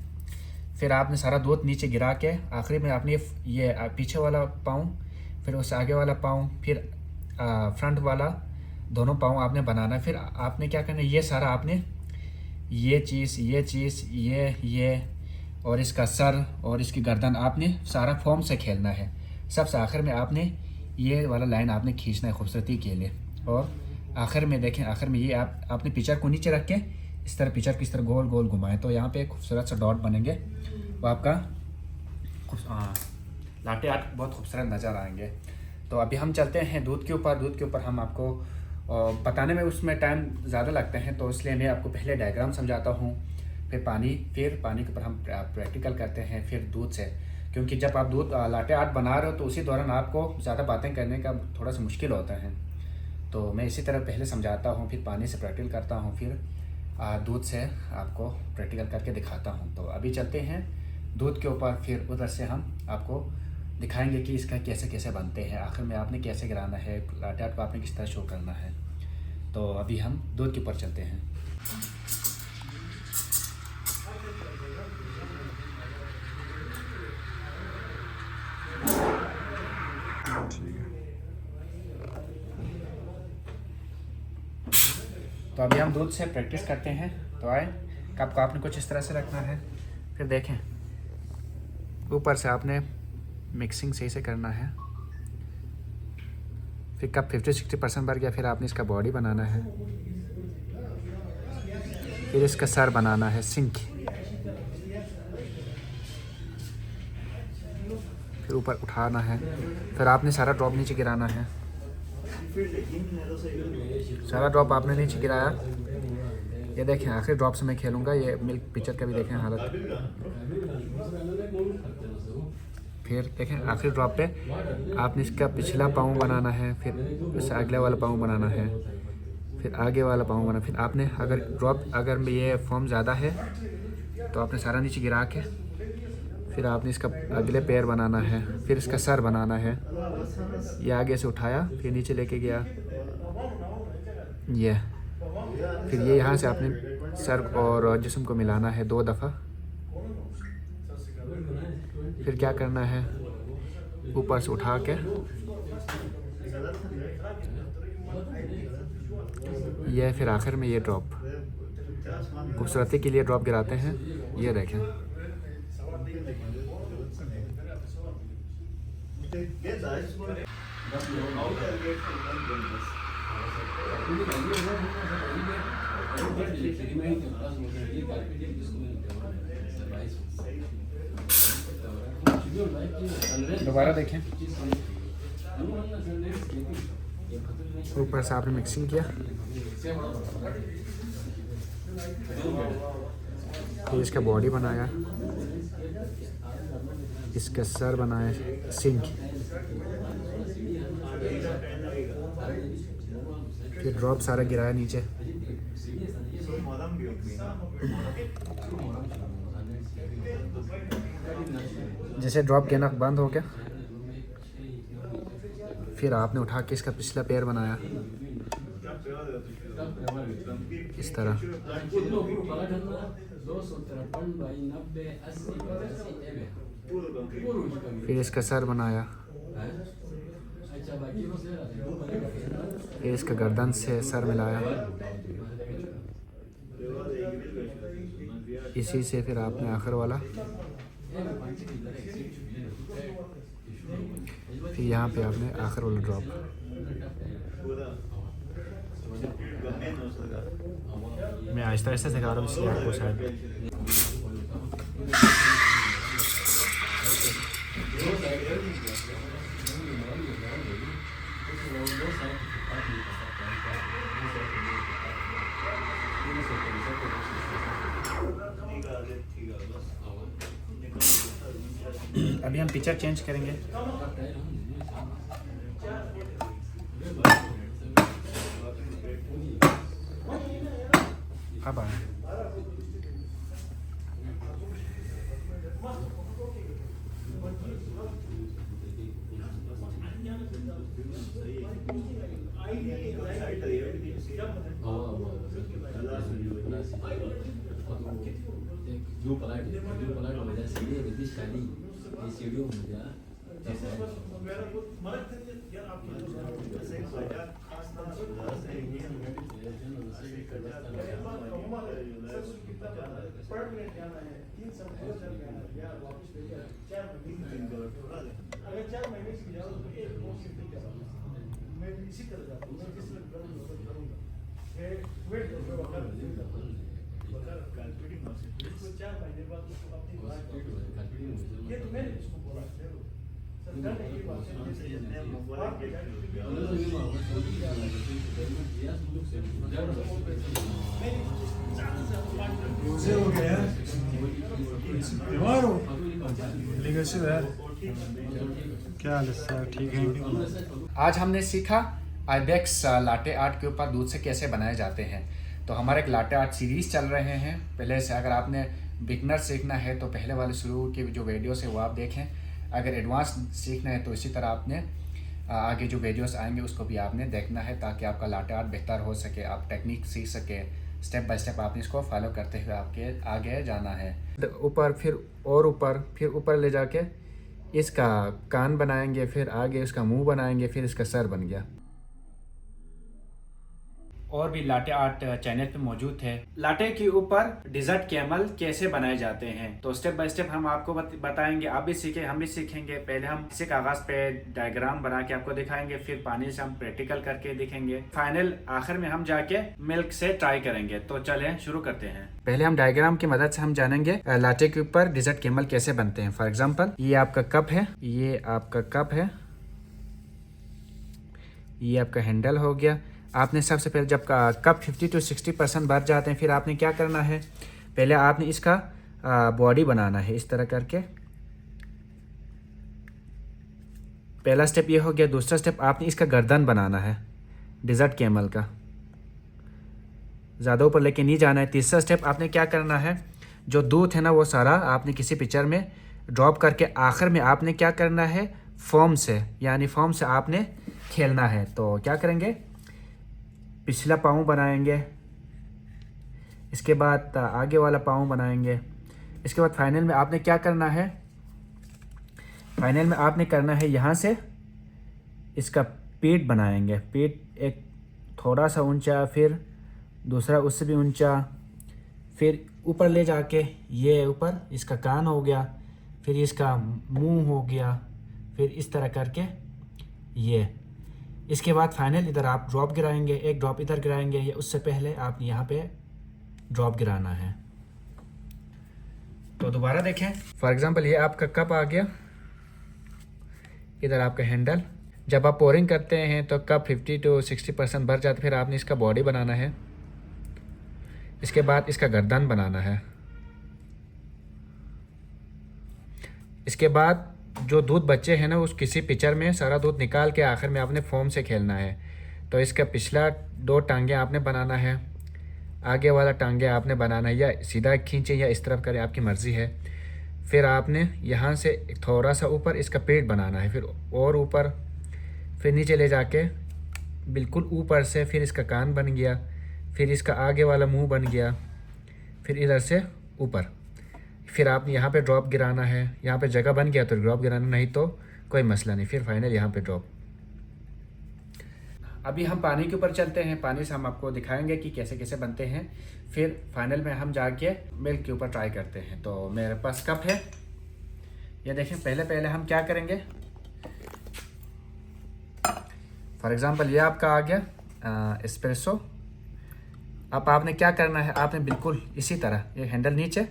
फिर आपने सारा दूध नीचे गिरा के आखिरी में आपने ये पीछे वाला पाँव, फिर उससे आगे वाला पाँव, फिर फ्रंट वाला दोनों पाँव आपने बनाना है। फिर आपने क्या करना है, ये सारा आपने ये चीज़ ये और इसका सर और इसकी गर्दन आपने सारा फॉर्म से खेलना है। सबसे आखिर में आपने ये वाला लाइन आपने खींचना है खूबसूरती के लिए। और आखिर में देखें, आखिर में ये आपने पिक्चर को नीचे रख के इस तरह पिक्चर की इस तरह गोल गोल घुमाएं, तो यहाँ पे एक खूबसूरत सा डॉट बनेंगे। वो आपका लाटे आर्ट बहुत खूबसूरत नज़र आएंगे। तो अभी हम चलते हैं दूध के ऊपर हम आपको बताने में उसमें टाइम ज़्यादा लगते हैं, तो इसलिए मैं आपको पहले डायग्राम समझाता हूँ, फिर पानी के ऊपर हम प्रैक्टिकल करते हैं, फिर दूध से। क्योंकि जब आप दूध लाटे आर्ट बना रहे हो तो उसी दौरान आपको ज़्यादा बातें करने का थोड़ा सा मुश्किल होता है। तो मैं इसी तरह पहले समझाता हूँ, फिर पानी से प्रैक्टिकल करता हूँ, फिर दूध से आपको प्रैक्टिकल करके दिखाता हूँ। तो अभी चलते हैं दूध के ऊपर, फिर उधर से हम आपको दिखाएंगे कि इसका कैसे कैसे बनते हैं, आखिर में आपने कैसे गिराना है, लाटे आर्ट को आपने किस तरह शो करना है। तो अभी हम दूध के ऊपर चलते हैं। तो अभी हम दूध से प्रैक्टिस करते हैं। तो आए, कप को आपने कुछ इस तरह से रखना है, फिर देखें ऊपर से आपने मिक्सिंग सही से करना है। फिर कप 50-60% भर गया, फिर आपने इसका बॉडी बनाना है, फिर इसका सर बनाना है, सिंक, फिर ऊपर उठाना है, फिर आपने सारा ड्रॉप नीचे गिराना है। सारा ड्रॉप आपने नीचे गिराया, ये देखें आखिरी ड्रॉप से मैं खेलूँगा। ये मिल्क पिक्चर का भी देखें हालत। फिर देखें आखिरी ड्रॉप पे आपने इसका पिछला पाँव बनाना है, फिर इससे अगले वाला पाँव बनाना है, फिर आगे वाला पाँव बनाना। फिर आपने अगर ये फॉर्म ज़्यादा है तो आपने सारा नीचे गिरा के फिर आपने इसका अगले पैर बनाना है, फिर इसका सर बनाना है। ये आगे से उठाया, फिर नीचे लेके गया, ये फिर ये यहाँ से आपने सर और जिस्म को मिलाना है 2 दफ़ा। फिर क्या करना है, ऊपर से उठा के ये, फिर आखिर में ये ड्रॉप खूबसूरती के लिए ड्रॉप गिराते हैं। ये देखें दोबारा देखें, ऊपर से आपने मिक्सिंग किया, फिर इसका बॉडी बनाया, इसका सर बनाया, सिंक, फिर ड्रॉप सारा गिराया नीचे। जैसे ड्रॉप गिरना बंद हो गया, फिर आपने उठा के इसका पिछला पैर बनाया इस तरह। फिर इसका सर बनाया, फिर इसका गर्दन से सर मिलाया, इसी से फिर आपने आखिर वाला, फिर यहाँ पे आपने आखिर वाला ड्रॉप। मैं आहिस्ता आहिस्ता सिखा रहा हूँ इसलिए आपको शायद। अभी हम पिक्चर चेंज करेंगे। अब आए क्या हाल है सर? ठीक है। आज हमने सीखा आइबेक्स लाटे आर्ट के ऊपर दूध से कैसे बनाए जाते हैं। तो हमारे एक लाटे आर्ट सीरीज़ चल रहे हैं पहले से। अगर आपने बिगनर सीखना है तो पहले वाले शुरू की जो वीडियोस है वो आप देखें। अगर एडवांस सीखना है तो इसी तरह आपने आगे जो वीडियोस आएंगे उसको भी आपने देखना है, ताकि आपका लाटे आर्ट बेहतर हो सके, आप टेक्निक सीख सके। स्टेप बाय स्टेप आपने इसको फॉलो करते हुए आपके आगे जाना है। ऊपर फिर और ऊपर, फिर ऊपर ले जाके इसका कान बनाएंगे, फिर आगे इसका मुंह बनाएंगे, फिर इसका सर बन गया। और भी लाटे आर्ट चैनल पे मौजूद है। लाटे के ऊपर डिजर्ट कैमल कैसे बनाए जाते हैं तो स्टेप बाय स्टेप हम आपको बताएंगे। आप भी सीखें, हम भी सीखेंगे। पहले हम इसी कागज पे डायग्राम बना के आपको दिखाएंगे, फिर पानी से हम प्रैक्टिकल करके दिखेंगे। फाइनल आखिर में हम जाके मिल्क से ट्राई करेंगे। तो चलें शुरू करते हैं। पहले हम डायग्राम की मदद से हम जानेंगे लाटे के ऊपर डिजर्ट कैमल कैसे बनते हैं। फॉर एग्जाम्पल ये आपका कप है, ये आपका कप है, ये आपका हैंडल हो गया। आपने सबसे पहले जब कप 50 to 60% भर जाते हैं, फिर आपने क्या करना है, पहले आपने इसका बॉडी बनाना है इस तरह करके। पहला स्टेप ये हो गया। दूसरा स्टेप आपने इसका गर्दन बनाना है डिजर्ट कैमल का, ज़्यादा ऊपर लेके नहीं जाना है। तीसरा स्टेप आपने क्या करना है, जो दूध है ना वो सारा आपने किसी पिक्चर में ड्रॉप करके आखिर में आपने क्या करना है, फॉर्म से, यानी फॉर्म से आपने खेलना है। तो क्या करेंगे, पिछला पाँव बनाएंगे, इसके बाद आगे वाला पाँव बनाएंगे। इसके बाद फाइनल में आपने क्या करना है, फाइनल में आपने करना है यहाँ से इसका पीठ बनाएंगे। पीठ एक थोड़ा सा ऊंचा, फिर दूसरा उससे भी ऊंचा, फिर ऊपर ले जाके ये ऊपर इसका कान हो गया, फिर इसका मुंह हो गया, फिर इस तरह करके ये। इसके बाद फाइनल इधर आप ड्रॉप गिराएंगे, एक ड्रॉप इधर गिराएंगे, या उससे पहले आप यहाँ पे ड्रॉप गिराना है। तो दोबारा देखें। फॉर एग्जांपल ये आपका कप आ गया, इधर आपका हैंडल। जब आप पोरिंग करते हैं तो कप 50 to 60% भर जाता है। फिर आपने इसका बॉडी बनाना है। इसके बाद इसका गर्दन बनाना है। इसके बाद जो दूध बचे हैं ना, उस किसी पिचर में सारा दूध निकाल के आखिर में आपने फोम से खेलना है। तो इसका पिछला 2 टांगे आपने बनाना है, आगे वाला टांगे आपने बनाना है, या सीधा खींचे या इस तरफ करें, आपकी मर्ज़ी है। फिर आपने यहाँ से थोड़ा सा ऊपर इसका पेट बनाना है, फिर और ऊपर, फिर नीचे ले जाके बिल्कुल ऊपर से फिर इसका कान बन गया, फिर इसका आगे वाला मुंह बन गया, फिर इधर से ऊपर। फिर आपने यहाँ पे ड्रॉप गिराना है। यहाँ पे जगह बन गया तो ड्रॉप गिराना, नहीं तो कोई मसला नहीं। फिर फाइनल यहाँ पे ड्रॉप। अभी हम पानी के ऊपर चलते हैं। पानी से हम आपको दिखाएंगे कि कैसे कैसे बनते हैं। फिर फाइनल में हम जाके मिल्क के ऊपर ट्राई करते हैं। तो मेरे पास कप है, ये देखें। पहले हम क्या करेंगे, फॉर एग्ज़ाम्पल ये आपका आ गया एस्प्रेसो। अब आपने क्या करना है, आपने बिल्कुल इसी तरह ये हैंडल नीचे,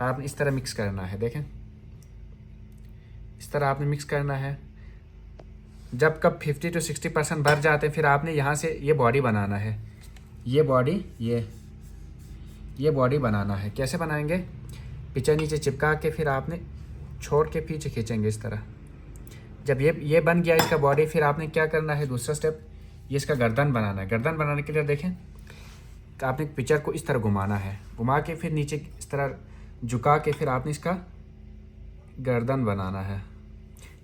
आपने इस तरह मिक्स करना है। देखें, इस तरह आपने मिक्स करना है। जब कप 50 to 60% भर जाते हैं, फिर आपने यहाँ से ये बॉडी बनाना है। ये बॉडी, ये बॉडी बनाना है। कैसे बनाएंगे, पिचर नीचे चिपका के फिर आपने छोड़ के पीछे खींचेंगे इस तरह। जब ये बन गया इसका बॉडी, फिर आपने क्या करना है, दूसरा स्टेप, ये इसका गर्दन बनाना है। गर्दन बनाने के लिए देखें, आपने पिचर को इस तरह घुमाना है, घुमा के फिर नीचे इस तरह झुका के फिर आपने इसका गर्दन बनाना है।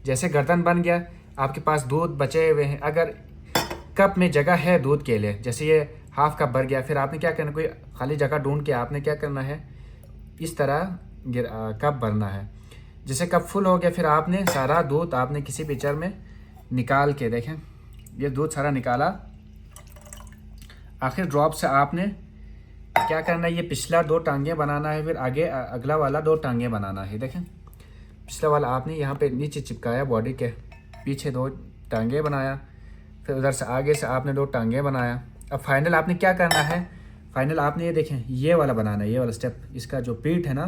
जैसे गर्दन बन गया, आपके पास दूध बचे हुए हैं, अगर कप में जगह है दूध के लिए, जैसे ये हाफ कप भर गया, फिर आपने क्या करना, कोई खाली जगह ढूंढ के आपने क्या करना है, इस तरह कप भरना है। जैसे कप फुल हो गया, फिर आपने सारा दूध आपने किसी पिचर में निकाल के, देखें ये दूध सारा निकाला। आखिर ड्रॉप से आपने क्या करना है, ये पिछला 2 टांगे बनाना है, फिर आगे अगला वाला 2 टांगे बनाना है। देखें, पिछला वाला आपने यहाँ पे नीचे चिपकाया, बॉडी के पीछे 2 टांगे बनाया, फिर उधर से आगे से आपने 2 टांगे बनाया। अब फाइनल आपने क्या करना है, फाइनल आपने ये देखें ये वाला बनाना है, ये वाला स्टेप, इसका जो पीठ है ना,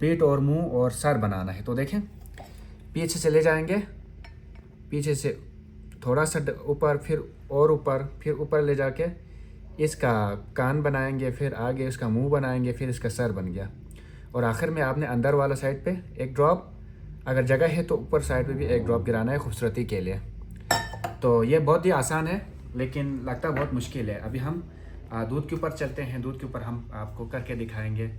पीठ और मुंह और सर बनाना है। तो देखें, पीछे से ले जाएंगे, पीछे से थोड़ा सा ऊपर, फिर और ऊपर, फिर ऊपर ले जाके इसका कान बनाएंगे, फिर आगे इसका मुंह बनाएंगे, फिर इसका सर बन गया। और आखिर में आपने अंदर वाला साइड पे एक ड्रॉप, अगर जगह है तो ऊपर साइड पे भी एक ड्रॉप गिराना है खूबसूरती के लिए। तो ये बहुत ही आसान है, लेकिन लगता बहुत मुश्किल है। अभी हम दूध के ऊपर चलते हैं। दूध के ऊपर हम आपको करके दिखाएंगे।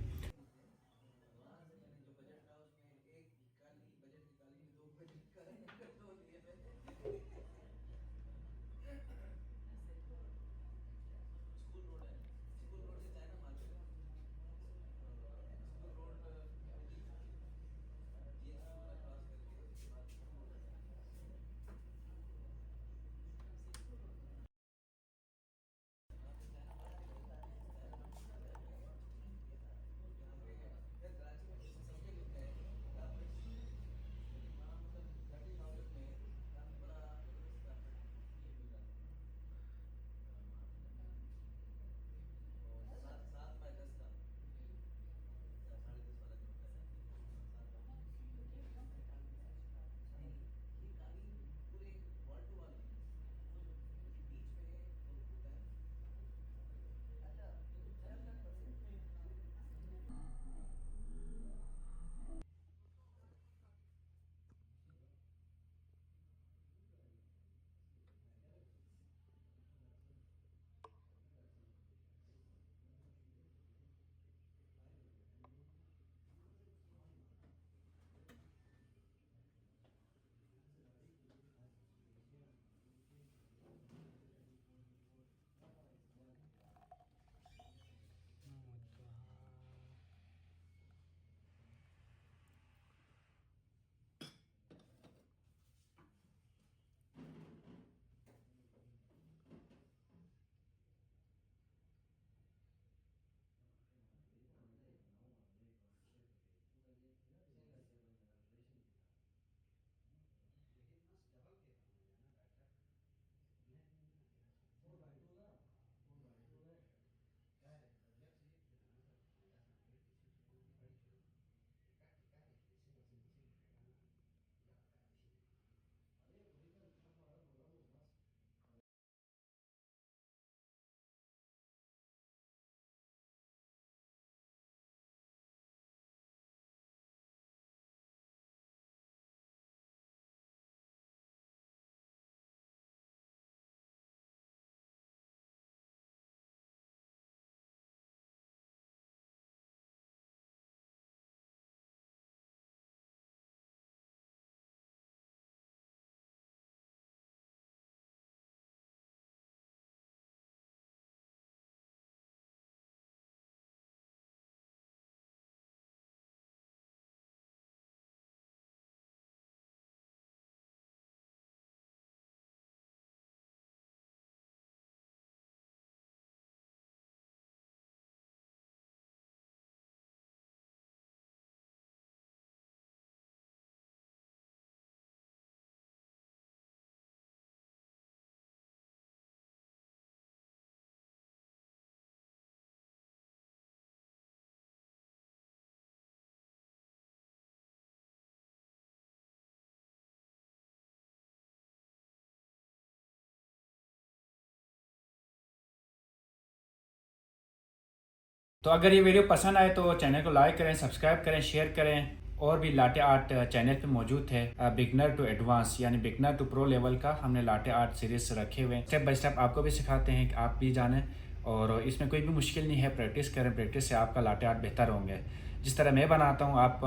तो अगर ये वीडियो पसंद आए तो चैनल को लाइक करें, सब्सक्राइब करें, शेयर करें। और भी लाटे आर्ट चैनल पे मौजूद है, बिगनर टू एडवांस यानी बिगनर टू प्रो लेवल का हमने लाटे आर्ट सीरीज रखे हुए हैं। स्टेप बाय स्टेप आपको भी सिखाते हैं कि आप भी जानें, और इसमें कोई भी मुश्किल नहीं है। प्रैक्टिस करें, प्रैक्टिस से आपका लाटे आर्ट बेहतर होंगे। जिस तरह मैं बनाता हूँ, आप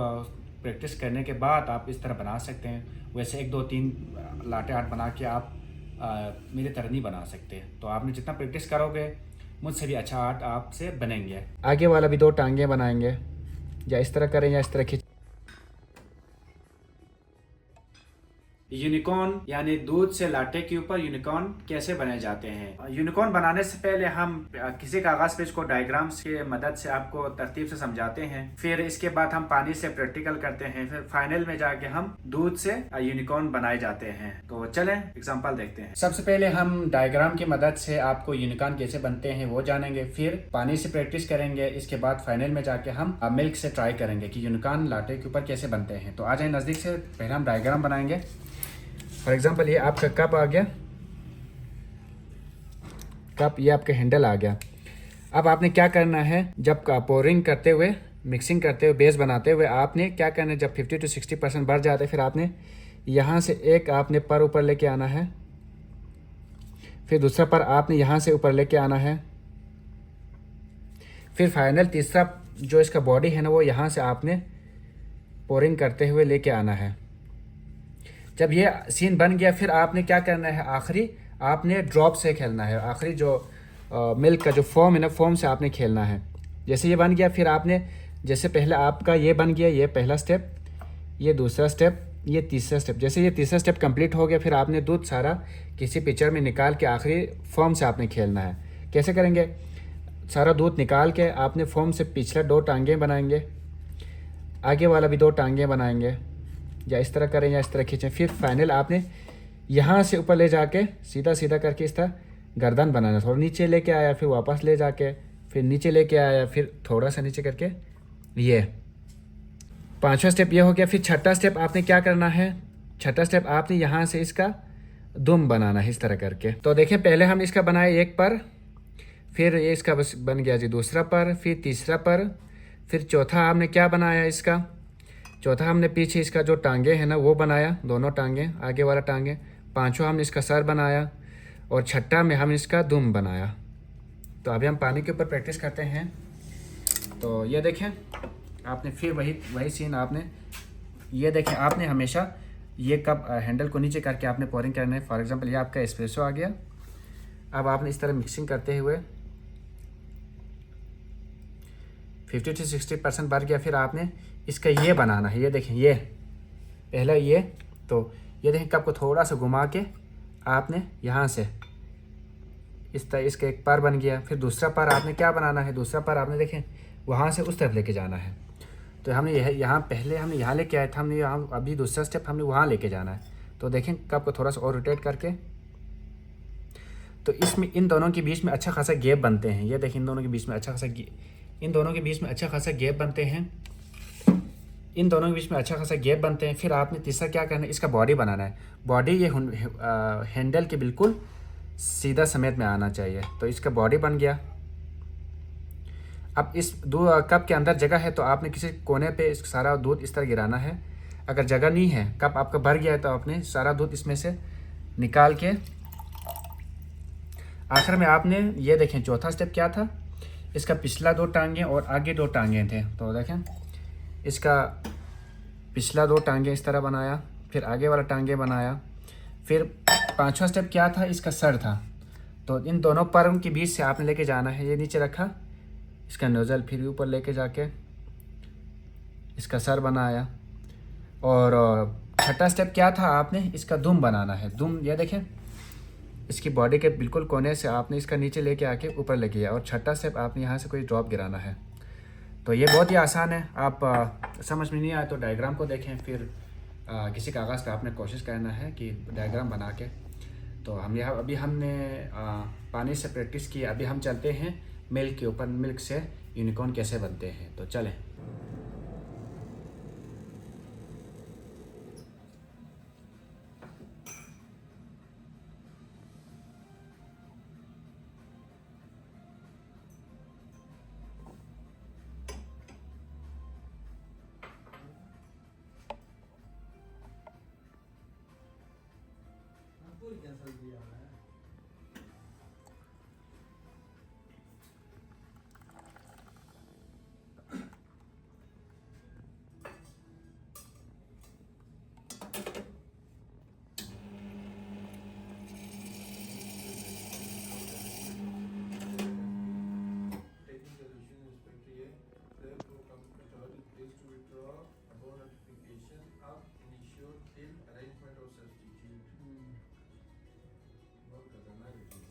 प्रैक्टिस करने के बाद आप इस तरह बना सकते हैं। वैसे 1 2 3 लाटे आर्ट बना के आप मेरी तरह नहीं बना सकते। तो आपने जितना प्रैक्टिस करोगे, मुझसे भी अच्छा आर्ट आपसे बनेंगे। आगे वाला भी 2 टांगे बनाएंगे, या इस तरह करें या इस तरह खींच। यूनिकॉर्न यानी दूध से लाटे के ऊपर यूनिकॉर्न कैसे बनाए जाते हैं। यूनिकॉर्न बनाने से पहले हम किसी कागज पे इसको डायग्राम्स के मदद से आपको तरतीब से समझाते हैं। फिर इसके बाद हम पानी से प्रैक्टिकल करते हैं। फिर फाइनल में जाके हम दूध से यूनिकॉर्न बनाए जाते हैं। तो चलें एग्जांपल देखते हैं। सबसे पहले हम डायग्राम की मदद से आपको यूनिकॉर्न कैसे बनते हैं वो जानेंगे। फिर पानी से प्रैक्टिस करेंगे। इसके बाद फाइनल में जाके हम मिल्क से ट्राई करेंगे कि यूनिकॉर्न लाटे के ऊपर कैसे बनते हैं। तो आ जाए नजदीक से। पहले हम डायग्राम बनाएंगे। फॉर एग्जाम्पल ये आपका कप आ गया, कप ये आपका हैंडल आ गया। अब आपने क्या करना है, जब पोरिंग करते हुए, मिक्सिंग करते हुए, बेस बनाते हुए आपने क्या करना है, जब 50 to 60% बढ़ जाते हैं, फिर आपने यहाँ से एक आपने पर ऊपर लेके आना है। फिर दूसरा पर आपने यहाँ से ऊपर लेके आना है। फिर फाइनल तीसरा जो इसका बॉडी है ना, वो यहाँ से आपने पोरिंग करते हुए लेके आना है। जब ये सीन बन गया, फिर आपने क्या करना है, आखिरी आपने ड्रॉप से खेलना है। आखिरी जो मिल्क का जो फॉर्म है ना, फॉर्म से आपने खेलना है। जैसे ये बन गया, फिर आपने जैसे पहले आपका ये बन गया, ये पहला स्टेप, ये दूसरा स्टेप, ये तीसरा स्टेप। जैसे ये तीसरा स्टेप कंप्लीट हो गया, फिर आपने दूध सारा किसी पिक्चर में निकाल के आखिरी फॉर्म से आपने खेलना है। कैसे करेंगे, सारा दूध निकाल के आपने फॉर्म से पिछला 2 टांगे बनाएंगे, आगे वाला भी 2 टांगे बनाएंगे, या इस तरह करें या इस तरह खींचें। फिर फाइनल आपने यहाँ से ऊपर ले जाके सीधा सीधा करके इस तरह गर्दन बनाना। थोड़ा नीचे लेके आया, फिर वापस ले जाके, फिर नीचे लेके आया, फिर थोड़ा सा नीचे करके। ये 5वां स्टेप ये हो गया। फिर 6ठा स्टेप आपने क्या करना है, 6ठा स्टेप आपने यहाँ से इसका दुम बनाना है इस तरह करके। तो देखें, पहले हम इसका बनाए एक पर, फिर ये इसका बस बन गया जी दूसरा पर, फिर तीसरा पर, फिर चौथा हमने क्या बनाया, इसका चौथा हमने पीछे इसका जो टांगे हैं ना वो बनाया, दोनों टांगे, आगे वाला टांगे। 5वां हमने इसका सर बनाया, और 6ठा में हम इसका दुम बनाया। तो अभी हम पानी के ऊपर प्रैक्टिस करते हैं। तो ये देखें, आपने फिर वही सीन आपने, ये देखें, आपने हमेशा ये कप हैंडल को नीचे करके आपने पोरिंग करना है। फॉर एग्जांपल ये आपका एस्प्रेसो आ गया। अब आपने इस तरह मिक्सिंग करते हुए 50 to 60% बढ़ गया, फिर आपने इसका ये बनाना है। ये देखें, ये पहला ये, तो ये देखें कप को थोड़ा सा घुमा के आपने यहाँ से इस तरह इसका एक पर बन गया। फिर दूसरा पर आपने क्या बनाना है, दूसरा पर आपने देखें वहाँ से उस तरफ लेके जाना है। तो हमने यह यहाँ पहले हमने यहाँ लेके आया था, हमने यहाँ अभी दूसरा स्टेप हमने वहाँ लेके जाना है। तो देखें कप को थोड़ा सा और रोटेट करके, तो इसमें इन दोनों के बीच में अच्छा खासा गैप बनते हैं। ये देखें, इन दोनों के बीच में अच्छा खासा गैप बनते हैं। इन दोनों के बीच में अच्छा खासा गैप बनते हैं। फिर आपने तीसरा क्या करना है, इसका बॉडी बनाना है। बॉडी ये हैंडल के बिल्कुल सीधा समेत में आना चाहिए। तो इसका बॉडी बन गया। अब इस कप के अंदर जगह है, तो आपने किसी कोने पे सारा दूध इस तरह गिराना है। अगर जगह नहीं है, कप आपका भर गया है, तो आपने सारा दूध इसमें से निकाल के आखिर में आपने ये देखें, चौथा स्टेप क्या था, इसका पिछला 2 टांगे और आगे 2 टांगे थे। तो देखें, इसका पिछला 2 टांगे इस तरह बनाया, फिर आगे वाला टांगे बनाया। फिर 5वां स्टेप क्या था, इसका सर था। तो इन दोनों पर के बीच से आपने लेके जाना है। ये नीचे रखा, इसका नोज़ल फिर ऊपर लेके जाके इसका सर बनाया। और 6ठा स्टेप क्या था, आपने इसका दुम बनाना है। दुम ये देखें, इसकी बॉडी के बिल्कुल कोने से आपने इसका नीचे लेके आके ऊपर लेके गया। और 6ठा स्टेप आपने यहाँ से कोई ड्रॉप गिराना है। तो ये बहुत ही आसान है। आप समझ में नहीं आए तो डायग्राम को देखें, फिर किसी कागज़ पे आपने कोशिश करना है कि डायग्राम बना के। तो हम यहाँ अभी हमने पानी से प्रैक्टिस की, अभी हम चलते हैं मिल्क के ऊपर। मिल्क से यूनिकॉर्न कैसे बनते हैं, तो चलें। Taking the decision in respect to a player who comes to charge is to withdraw above notification of initiate till arrangement or substitute. बहुत खतरनाक है ये।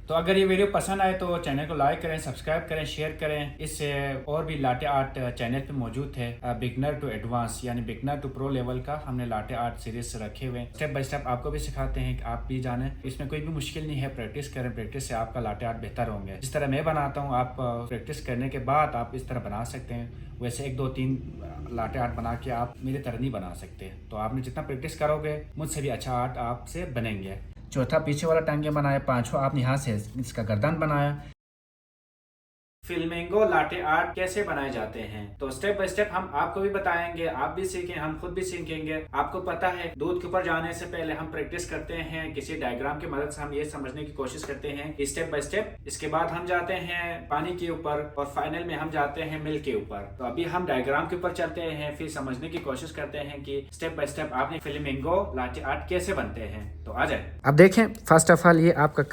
तो अगर ये वीडियो पसंद आए तो चैनल को लाइक करें, सब्सक्राइब करें, शेयर करें। इससे और भी लाटे आर्ट चैनल पे मौजूद है, बिगनर टू एडवांस यानी बिगनर टू प्रो लेवल का हमने लाटे आर्ट सीरीज रखे हुए हैं। स्टेप बाय स्टेप आपको भी सिखाते हैं कि आप भी जाने, इसमें कोई भी मुश्किल नहीं है। प्रैक्टिस करें, प्रैक्टिस से आपका लाटे आर्ट बेहतर होंगे। जिस तरह मैं बनाता हूँ, आप प्रैक्टिस करने के बाद आप इस तरह बना सकते हैं। वैसे 1 2 3 लाटे आर्ट बना के आप मेरी तरह नहीं बना सकते। तो आपने जितना प्रैक्टिस करोगे मुझसे भी अच्छा आर्ट आपसे बनेंगे। चौथा पीछे वाला टांगे बनाया, पांचवा आपने यहाँ से इसका गर्दन बनाया। फ्लेमिंगो लाटे आर्ट कैसे बनाए जाते हैं तो स्टेप बाय स्टेप हम आपको भी बताएंगे, आप भी सीखें, हम खुद भी सीखेंगे। आपको पता है दूध के ऊपर जाने से पहले हम प्रैक्टिस करते हैं, किसी डायग्राम की मदद से हम ये समझने की कोशिश करते हैं स्टेप बाय स्टेप। इसके बाद हम जाते हैं पानी के ऊपर और फाइनल में हम जाते हैं मिल्क के ऊपर। तो अभी हम डायग्राम के ऊपर चलते हैं, फिर समझने की कोशिश करते हैं कि स्टेप बाय स्टेप आपने फ्लेमिंगो लाटे आर्ट कैसे बनते हैं। तो आ जाए। अब देखें, फर्स्ट ऑफ ऑल ये आपका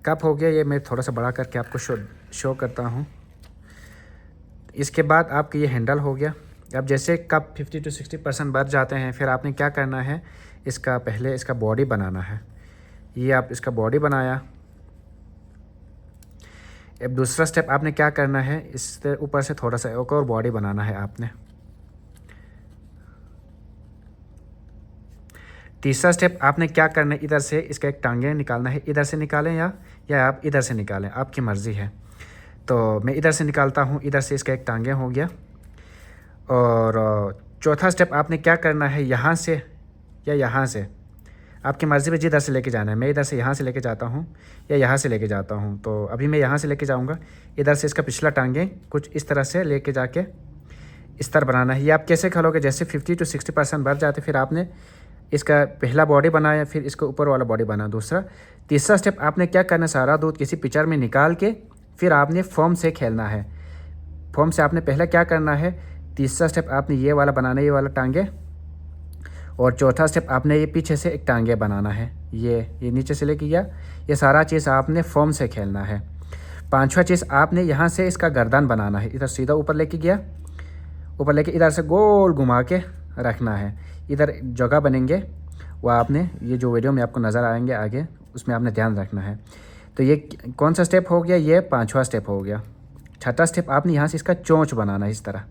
कप हो गया। ये मैं थोड़ा सा बड़ा करके आपको शो करता हूँ। इसके बाद आपका ये हैंडल हो गया। अब जैसे कप 50 to 60% भर जाते हैं, फिर आपने क्या करना है, इसका पहले इसका बॉडी बनाना है। ये आप इसका बॉडी बनाया। अब दूसरा स्टेप आपने क्या करना है, इससे ऊपर से थोड़ा सा एक और बॉडी बनाना है आपने। तीसरा स्टेप आपने क्या करना है, इधर से इसका एक टांगे निकालना है। इधर से निकालें या आप इधर से निकालें, आपकी मर्ज़ी है। तो मैं इधर से निकालता हूँ। इधर से इसका एक टांगे हो गया। और चौथा स्टेप आपने क्या करना है, यहाँ से या यहाँ से आपकी मर्ज़ी पे जिधर से लेके जाना है। मैं इधर से यहाँ से लेके जाता हूँ या यहाँ से लेके जाता हूँ। तो अभी मैं यहाँ से लेके जाऊँगा। इधर से इसका पिछला टांगें कुछ इस तरह से लेके जाके इस तरह बनाना है। ये आप कैसे खोलोगे, जैसे 50 to 60% भर जाते फिर आपने इसका पहला बॉडी बनाया, फिर इसके ऊपर वाला बॉडी बना दूसरा। तीसरा स्टेप आपने क्या करना है, सारा दूध किसी पिचर में निकाल के फिर आपने फोम से खेलना है। फोम से आपने पहले क्या करना है, तीसरा स्टेप आपने ये वाला बनाना है, ये वाला टांगे, और चौथा स्टेप आपने ये पीछे से एक टांगे बनाना है। ये नीचे से लेके गया, ये सारा चीज़ आपने फोम से खेलना है। पांचवा चीज़ आपने यहाँ से इसका गर्दन बनाना है। इधर सीधा ऊपर लेके गया, ऊपर लेके इधर से गोल घुमा के रखना है। इधर जगह बनेंगे वो आपने, ये जो वीडियो में आपको नज़र आएंगे आगे, उसमें आपने ध्यान रखना है। तो ये कौन सा स्टेप हो गया, ये पांचवा स्टेप हो गया। छठा स्टेप आपने यहाँ से इसका चोंच बनाना है इस तरह,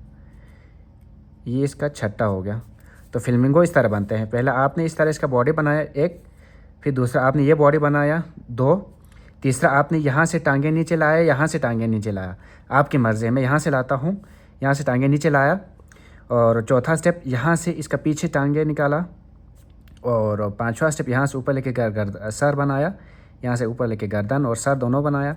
ये इसका छठा हो गया। तो फ्लेमिंगो इस तरह बनते हैं। पहले आपने इस तरह इसका बॉडी बनाया एक, फिर दूसरा आपने ये बॉडी बनाया दो, तीसरा आपने यहाँ से टांगे नीचे लाया, यहाँ से टांगे नीचे लाया, आपकी मर्ज़ी है। मैं यहाँ से लाता हूँ, यहाँ से टांगे नीचे लाया, और चौथा स्टेप यहाँ से इसका पीछे टांगे निकाला, और पांचवा स्टेप यहाँ से ऊपर लेके सर बनाया, यहाँ से ऊपर लेके गर्दन और सर दोनों बनाया,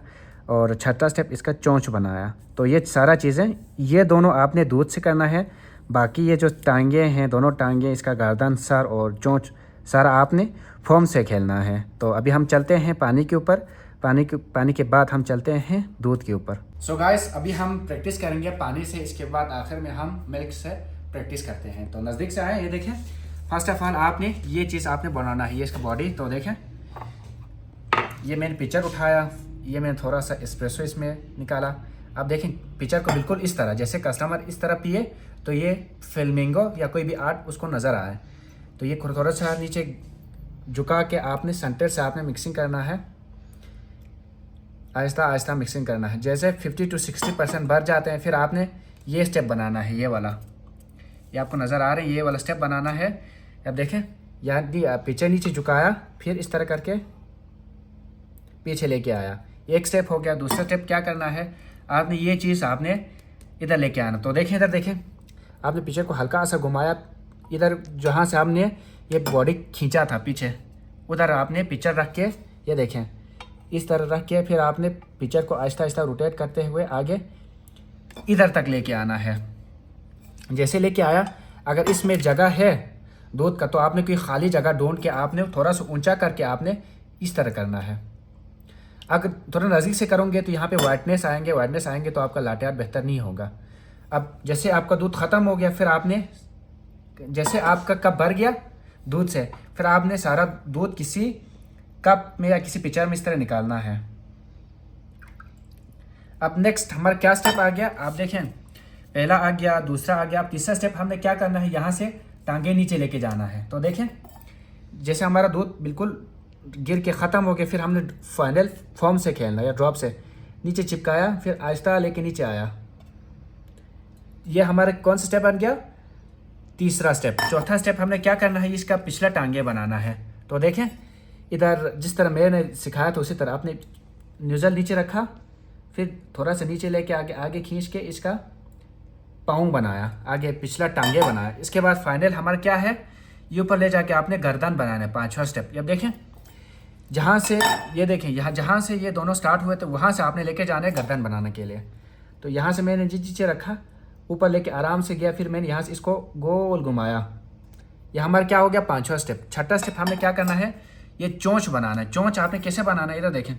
और छठा स्टेप इसका चोंच बनाया। तो ये सारा चीज़ें ये दोनों आपने दूध से करना है। बाकी ये जो टांगे हैं, दोनों टांगे, इसका गर्दन, सर और चोंच, सारा आपने फोम से खेलना है। तो अभी हम चलते हैं पानी के ऊपर, पानी के बाद हम चलते हैं दूध के ऊपर। सो गाइस, अभी हम प्रैक्टिस करेंगे पानी से, इसके बाद आखिर में हम मिल्क से प्रैक्टिस करते हैं। तो नज़दीक से आए, ये देखें। फर्स्ट ऑफ ऑल आपने ये चीज़ आपने बनाना है, ये इसका बॉडी। तो देखें, ये मैंने पिचर उठाया, ये मैंने थोड़ा सा एस्प्रेसो इसमें निकाला। अब देखें पिचर को बिल्कुल इस तरह, जैसे कस्टमर इस तरह पिए तो ये फ्लेमिंगो या कोई भी आर्ट उसको नज़र आए। तो ये थोड़ा सा नीचे झुका के आपने सेंटर से आपने मिक्सिंग करना है, आहिस्ता आहिस्ता मिक्सिंग करना है। जैसे 50 to 60% भर जाते हैं, फिर आपने ये स्टेप बनाना है, ये वाला, ये आपको नज़र आ रहा है, ये वाला स्टेप बनाना है। अब देखें, यहाँ पीछे नीचे झुकाया, फिर इस तरह करके पीछे लेके आया, एक स्टेप हो गया। दूसरा स्टेप क्या करना है, आपने ये चीज़ आपने इधर लेके आना। तो देखें, इधर देखें, आपने पीछे को हल्का सा घुमाया, इधर जहाँ से आपने ये बॉडी खींचा था पीछे, उधर आपने पिक्चर रख के, ये देखें इस तरह रख के, फिर आपने पिक्चर को आहिस्ता आहिस्ता रोटेट करते हुए आगे इधर तक लेके आना है। जैसे लेके आया, अगर इसमें जगह है दूध का, तो आपने कोई खाली जगह ढूंढ के आपने थोड़ा सा ऊंचा करके आपने इस तरह करना है। अगर थोड़ा नज़दीक से करोगे तो यहाँ पे वाइटनेस आएंगे तो आपका लाटे आर्ट बेहतर नहीं होगा। अब जैसे आपका दूध ख़त्म हो गया, फिर आपने जैसे आपका कप भर गया दूध से, फिर आपने सारा दूध किसी कप में या किसी पिचर में इस तरह निकालना है। अब नेक्स्ट हमारा क्या स्टेप आ गया, आप देखें, पहला आ गया, दूसरा आ गया। अब तीसरा स्टेप हमने क्या करना है, यहाँ से टांगे नीचे लेके जाना है। तो देखें, जैसे हमारा दूध बिल्कुल गिर के ख़त्म हो गया, फिर हमने फाइनल फॉर्म से खेलना या ड्रॉप से नीचे चिपकाया, फिर आहिस्ता लेके नीचे आया। ये हमारा कौन सा स्टेप बन गया, तीसरा स्टेप। चौथा स्टेप हमने क्या करना है, इसका पिछला टांगे बनाना है। तो देखें, इधर जिस तरह मैंने सिखाया था उसी तरह आपने न्यूज़ल नीचे रखा, फिर थोड़ा सा नीचे लेके आगे खींच के इसका पाँव बनाया, आगे पिछला टांगे बनाया। इसके बाद फाइनल हमारा क्या है, ये ऊपर ले जाके आपने गर्दन बनाना है, पाँचवा स्टेप। अब देखें, जहाँ से ये देखें, यहाँ जहाँ से ये दोनों स्टार्ट हुए थे वहाँ से आपने लेके जाना है गर्दन बनाने के लिए। तो यहाँ से मैंने नीचे रखा, ऊपर लेके आराम से गया, फिर मैंने यहाँ से इसको गोल घुमाया। ये हमारा क्या हो गया, पाँचवा स्टेप। छठा स्टेप हमें क्या करना है, ये चोंच बनाना है। चोंच आपने कैसे बनाना है, इधर देखें,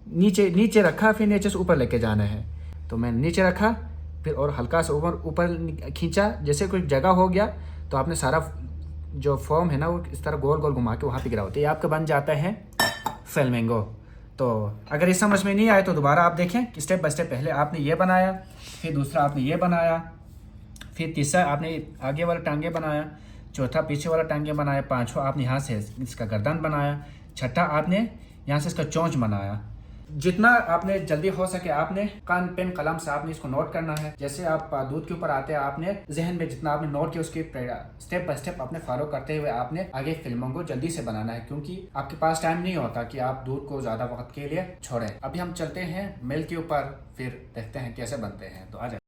नीचे रखा, फिर नीचे से ऊपर लेके जाना है। तो मैंने नीचे रखा, फिर और हल्का सा ऊपर खींचा, जैसे कोई जगह हो गया तो आपने सारा जो फॉर्म है ना वो इस तरह गोल गोल घुमा के वहाँ पे गिराओ, तो ये आपका बन जाता है फ्लेमिंगो। तो अगर इस समझ में नहीं आए तो दोबारा आप देखें कि स्टेप बाय स्टेप, पहले आपने ये बनाया, फिर दूसरा आपने ये बनाया, फिर तीसरा आपने आगे वाला टांगे बनाया, चौथा पीछे वाला टांगे बनाया, पांचवा आपने यहाँ से इसका गर्दन बनाया, छठा आपने यहाँ से इसका चोंच बनाया। जितना आपने जल्दी हो सके आपने पेन कलम से आपने इसको नोट करना है। जैसे आप दूध के ऊपर आते हैं, आपने जहन में जितना आपने नोट किया उसकी स्टेप बाय स्टेप आपने फॉलो करते हुए आपने आगे फिल्मों को जल्दी से बनाना है, क्योंकि आपके पास टाइम नहीं होता कि आप दूध को ज़्यादा वक्त के लिए छोड़ें। अभी हम चलते हैं मिल्क के ऊपर, फिर देखते हैं कैसे बनते हैं। तो आ जाए।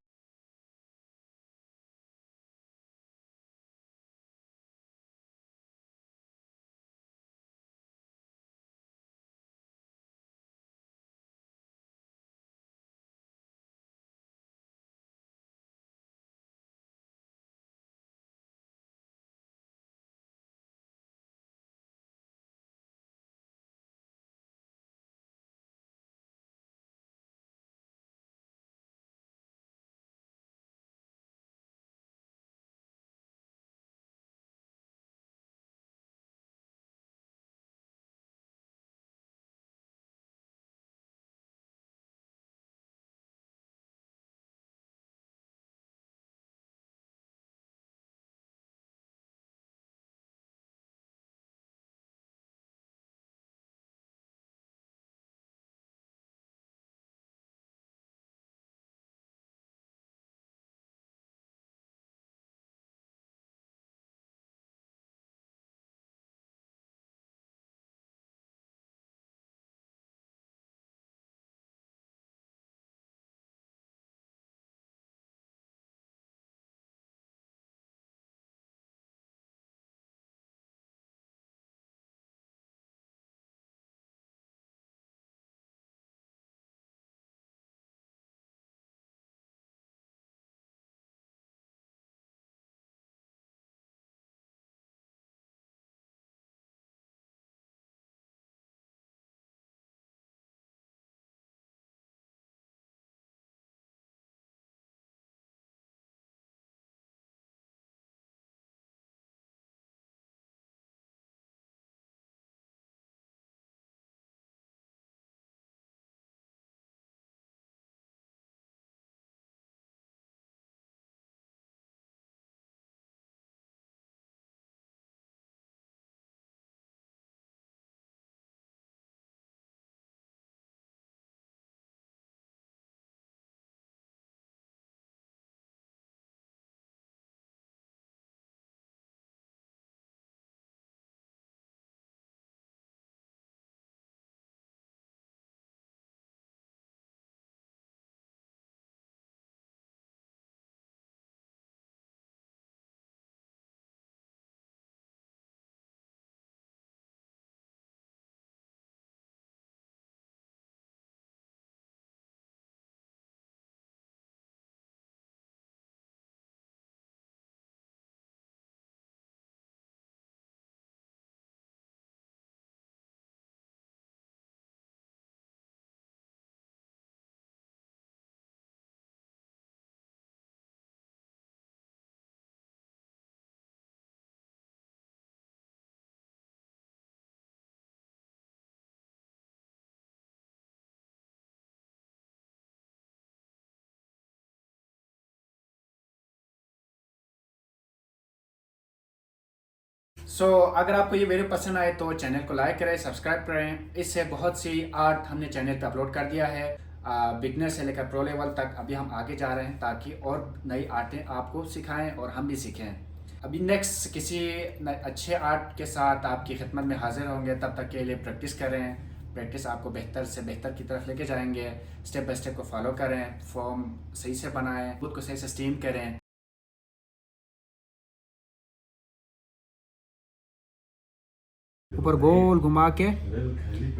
अगर आपको ये वीडियो पसंद आए तो चैनल को लाइक करें, सब्सक्राइब करें। इससे बहुत सी आर्ट हमने चैनल पे अपलोड कर दिया है, बिगनर से लेकर प्रो लेवल तक। अभी हम आगे जा रहे हैं ताकि और नई आर्टें आपको सिखाएं और हम भी सीखें। अभी नेक्स्ट किसी अच्छे आर्ट के साथ आपकी खिदमत में हाजिर होंगे। तब तक के लिए प्रैक्टिस करें। प्रैक्टिस आपको बेहतर से बेहतर की तरफ लेके जाएंगे। स्टेप बाय स्टेप को फॉलो करें, फॉर्म सही से बनाएं, खुद को सही से स्टीम करें। ऊपर गोल घुमा के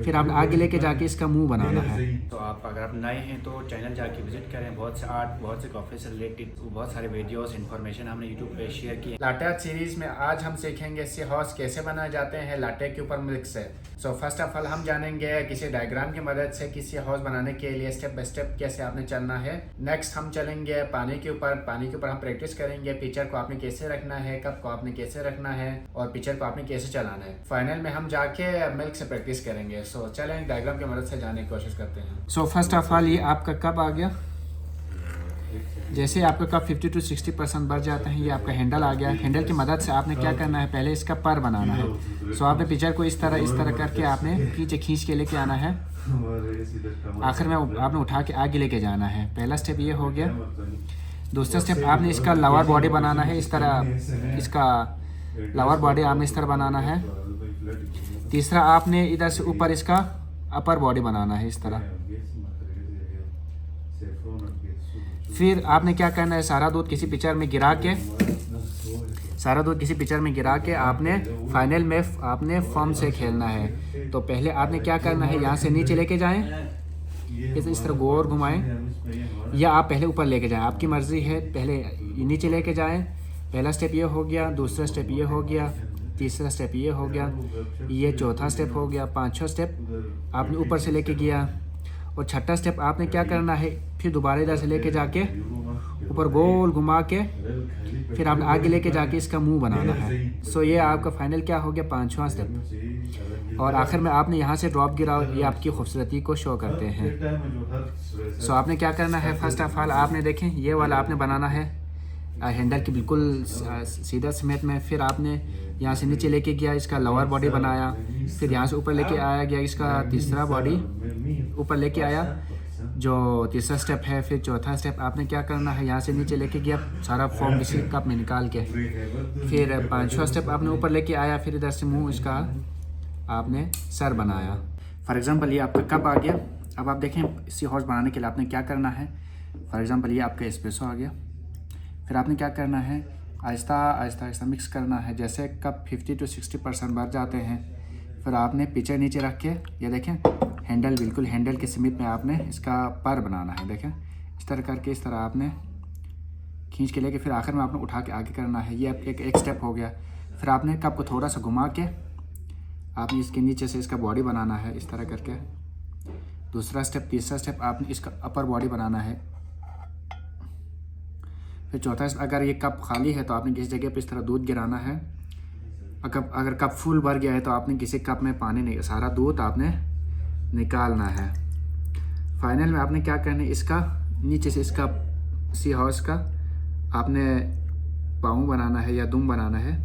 फिर आप आगे लेके जाके इसका मुंह बनाना है। तो आप अगर आप नए हैं तो चैनल जाके विजिट करें। बहुत से आर्ट, बहुत से कॉफी से रिलेटेड बहुत सारे वीडियोस, इन्फॉर्मेशन हमने यूट्यूब पे शेयर की है। लाटे आर्ट सीरीज में आज हम सीखेंगे सी हॉर्स कैसे बनाए जाते हैं लाटे के ऊपर मिल्क से। फर्स्ट ऑफ ऑल हम जानेंगे किसी डायग्राम की मदद से किसी हॉर्स बनाने के लिए स्टेप बाय स्टेप कैसे आपने चलना है। नेक्स्ट हम चलेंगे पानी के ऊपर। पानी के ऊपर हम प्रैक्टिस करेंगे पिक्चर को आपने कैसे रखना है, कप को आपने कैसे रखना है और पिक्चर को आपने कैसे चलाना है। फाइनल में हम जाके मिल्क से प्रैक्टिस करेंगे। चलें डायग्राम की मदद से जाने की कोशिश करते हैं। फर्स्ट ऑफ ऑल ये आपका कप आ गया। जैसे आपका कप 50 to 60% भर जाता है, ये आपका हैंडल आ गया। हैंडल की मदद से आपने क्या करना है, पहले इसका पर बनाना है। आपने पिक्चर को इस तरह करके आपने पीछे खींच के लेके आना है। आखिर में आपने उठा के आगे लेके जाना है। पहला स्टेप ये हो गया। दूसरा स्टेप आपने इसका लोअर बॉडी बनाना है। इस तरह इसका लोअर बॉडी आपने इस तरह बनाना है। तीसरा आपने इधर से ऊपर इसका अपर बॉडी बनाना है इस तरह। फिर आपने क्या करना है, सारा दूध किसी पिक्चर में गिरा के आपने फाइनल में आपने फॉर्म से खेलना है। तो पहले आपने क्या करना है, यहाँ से नीचे लेके जाएं, इस तरह गोर घुमाएं, या आप पहले ऊपर लेके जाएं, आपकी मर्जी है। पहले नीचे लेके जाएं। पहला स्टेप ये हो गया, दूसरा स्टेप ये हो गया, तीसरा स्टेप ये हो गया, ये चौथा स्टेप हो गया, पांचवा स्टेप आपने ऊपर से लेके गया और छठा स्टेप आपने क्या करना है, फिर दोबारा इधर से लेके जाके ऊपर गोल घुमा के फिर आपने आगे लेके जाके इसका मुंह बनाना है। ये आपका फाइनल क्या हो गया, पांचवा स्टेप। और आखिर में आपने यहाँ से ड्रॉप गिराओ, ये आपकी खूबसूरती को शो करते हैं। आपने क्या करना है, फर्स्ट ऑफ ऑल आपने देखें ये वाला आपने बनाना है हैंडल की बिल्कुल सीधा समेत में। फिर आपने यहाँ से नीचे लेके गया, इसका लोअर बॉडी बनाया। फिर यहाँ से ऊपर लेके आया गया, इसका तीसरा बॉडी ऊपर लेके आया, जो तीसरा स्टेप है। फिर चौथा स्टेप आपने क्या करना है, यहाँ से नीचे लेके गया, सारा फॉर्म किसी कप में निकाल के। फिर पांचवा स्टेप आपने ऊपर लेके आया, फिर इधर से मुंह इसका आपने सर बनाया। फॉर एग्जांपल ये आपका कप आ गया। अब आप देखें इसी हॉर्स बनाने के लिए आपने क्या करना है। फॉर एग्जांपल ये आपका एस्प्रेसो आ गया। फिर आपने क्या करना है, आहिस्ता आहिस्ता मिक्स करना है। जैसे कप 50 to 60% भर जाते हैं, फिर आपने पिक्चर नीचे रख के, ये देखें हैंडल बिल्कुल हैंडल के समीप में आपने इसका पर बनाना है। देखें इस तरह करके, इस तरह आपने खींच के लेके फिर आखिर में आपने उठा के आगे करना है। ये एक स्टेप हो गया। फिर आपने कप को थोड़ा सा घुमा के आपने इसके नीचे से इसका बॉडी बनाना है इस तरह करके। दूसरा स्टेप, तीसरा स्टेप आपने इसका अपर बॉडी बनाना है। फिर चौथा, अगर ये कप खाली है तो आपने किसी जगह पे इस तरह दूध गिराना है। अगर कप फुल भर गया है तो आपने किसी कप में पानी नहीं, सारा दूध आपने निकालना है। फाइनल में आपने क्या करना है, इसका नीचे से इसका सी हॉर्स का आपने पाँव बनाना है या दुम बनाना है।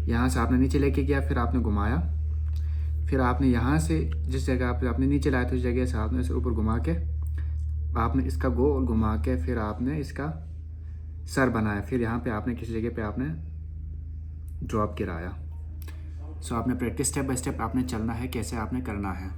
यहाँ से आपने नीचे लेके गया, फिर आपने घुमाया, फिर आपने यहाँ से जिस जगह पे आपने नीचे लाया था उस जगह से आपने इसे ऊपर घुमा के आपने इसका गोल घुमा के फिर आपने इसका सर बनाया। फिर यहाँ पे आपने किसी जगह पे आपने ड्रॉप गिराया। आपने प्रैक्टिस स्टेप बाय स्टेप आपने चलना है, कैसे आपने करना है।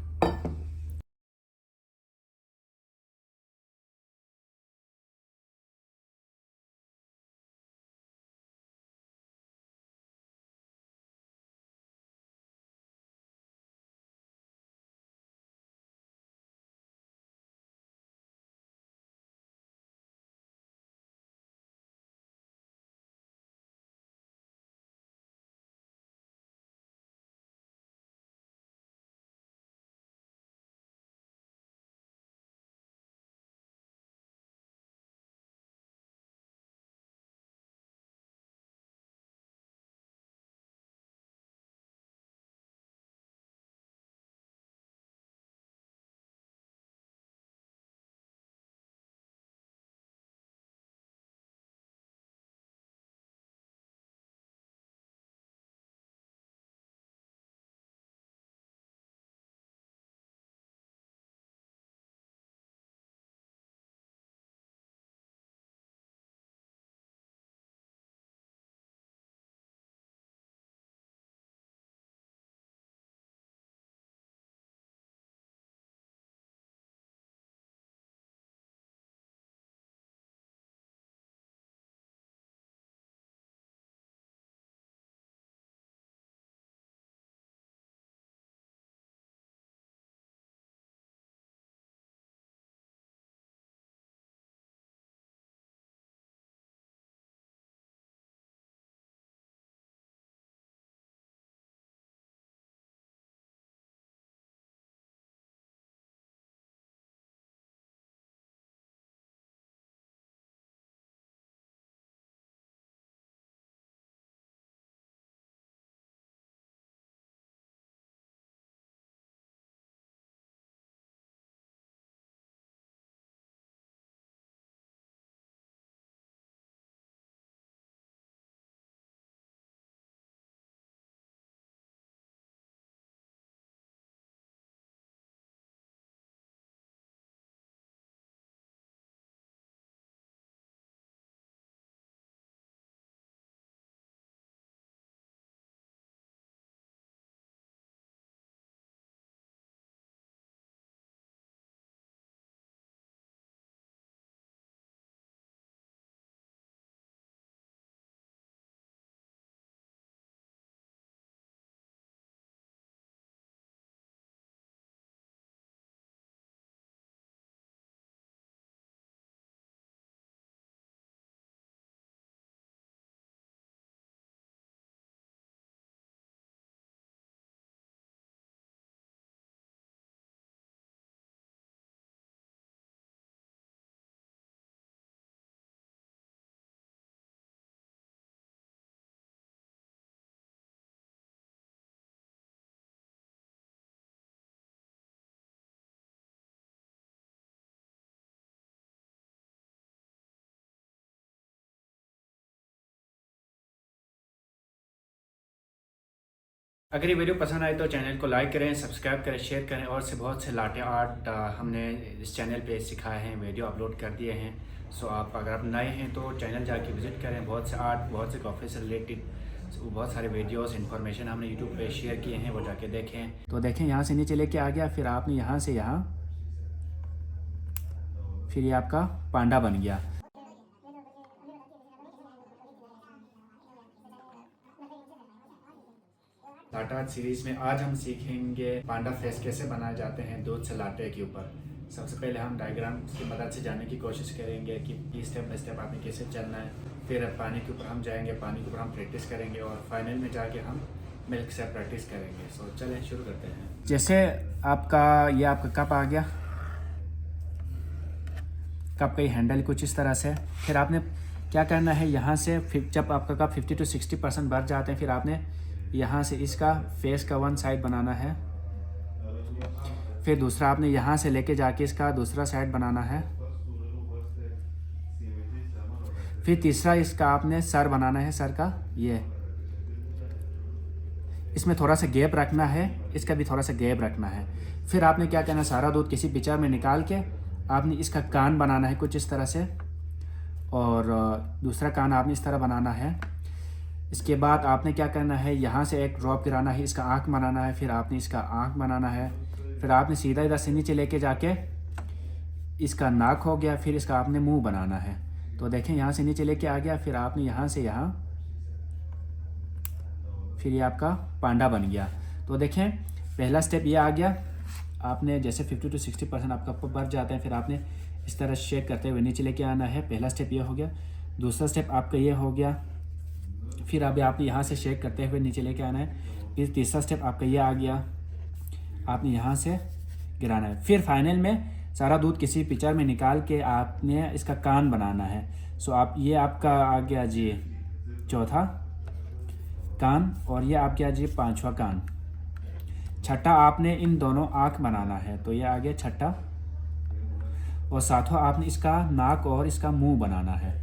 अगर ये वीडियो पसंद आए तो चैनल को लाइक करें, सब्सक्राइब करें, शेयर करें। और से बहुत से लाटे आर्ट हमने इस चैनल पे सिखाए हैं, वीडियो अपलोड कर दिए हैं। सो अगर आप नए हैं तो चैनल जाके विज़िट करें। बहुत से आर्ट, बहुत से कॉफ़ी से रिलेटेड बहुत सारे वीडियोस इन्फॉर्मेशन हमने यूट्यूब पे शेयर किए हैं, वो जाके देखें। तो देखें यहाँ से नीचे लेके आ गया, फिर आपने यहाँ से यहाँ, फिर ये आपका पांडा बन गया। लाटा आर्ट सीरीज में आज हम सीखेंगे पांडा फेस कैसे बनाए जाते हैं दूध से लाटे के ऊपर। सबसे पहले हम डायग्राम की मदद से जानने की कोशिश करेंगे कि स्टेप बाय स्टेप आपने कैसे चलना है। फिर पानी के ऊपर हम जाएंगे, पानी के ऊपर हम प्रैक्टिस करेंगे और फाइनल में जाके हम मिल्क से प्रैक्टिस करेंगे। सो चलें शुरू करते हैं। जैसे ये आपका कप आ गया, कप का हैंडल कुछ इस तरह से। फिर आपने क्या करना है, यहाँ से जब आपका कप 50 to 60% भर जाते हैं, फिर आपने यहाँ से इसका फेस का वन साइड बनाना है। फिर दूसरा आपने यहाँ से लेके जाके इसका दूसरा साइड बनाना है। फिर तीसरा इसका आपने सर बनाना है, सर का ये, इसमें थोड़ा सा गैप रखना है, इसका भी थोड़ा सा गैप रखना है। फिर आपने क्या करना है, सारा दूध किसी पिचर में निकाल के आपने इसका कान बनाना है कुछ इस तरह से, और दूसरा कान आपने इस तरह बनाना है। इसके बाद आपने क्या करना है, यहाँ से एक ड्रॉप गिराना है, इसका आँख बनाना है। फिर आपने इसका आँख बनाना है। फिर आपने सीधा इधर से नीचे लेके जाके इसका नाक हो गया। फिर इसका आपने मुंह बनाना है। तो देखें यहाँ से नीचे लेके आ गया, फिर आपने यहाँ से यहाँ, फिर ये आपका पांडा बन गया। तो देखें पहला स्टेप ये आ गया। आपने जैसे 50 to 60% आपका भर जाते हैं, फिर आपने इस तरह शेक करते हुए नीचे लेके आना है। पहला स्टेप ये हो गया। दूसरा स्टेप आपका ये हो गया। फिर अभी आपने यहाँ से शेक करते हुए नीचे लेके आना है। फिर तीसरा स्टेप आपका ये आ गया, आपने यहाँ से गिराना है। फिर फाइनल में सारा दूध किसी पिचर में निकाल के आपने इसका कान बनाना है। सो आप ये आपका आ गया जी चौथा कान, और ये आप गया जी पांचवा कान। छठा आपने इन दोनों आँख बनाना है, तो ये आ गया छठा। और सातवां आपने इसका नाक और इसका मुंह बनाना है।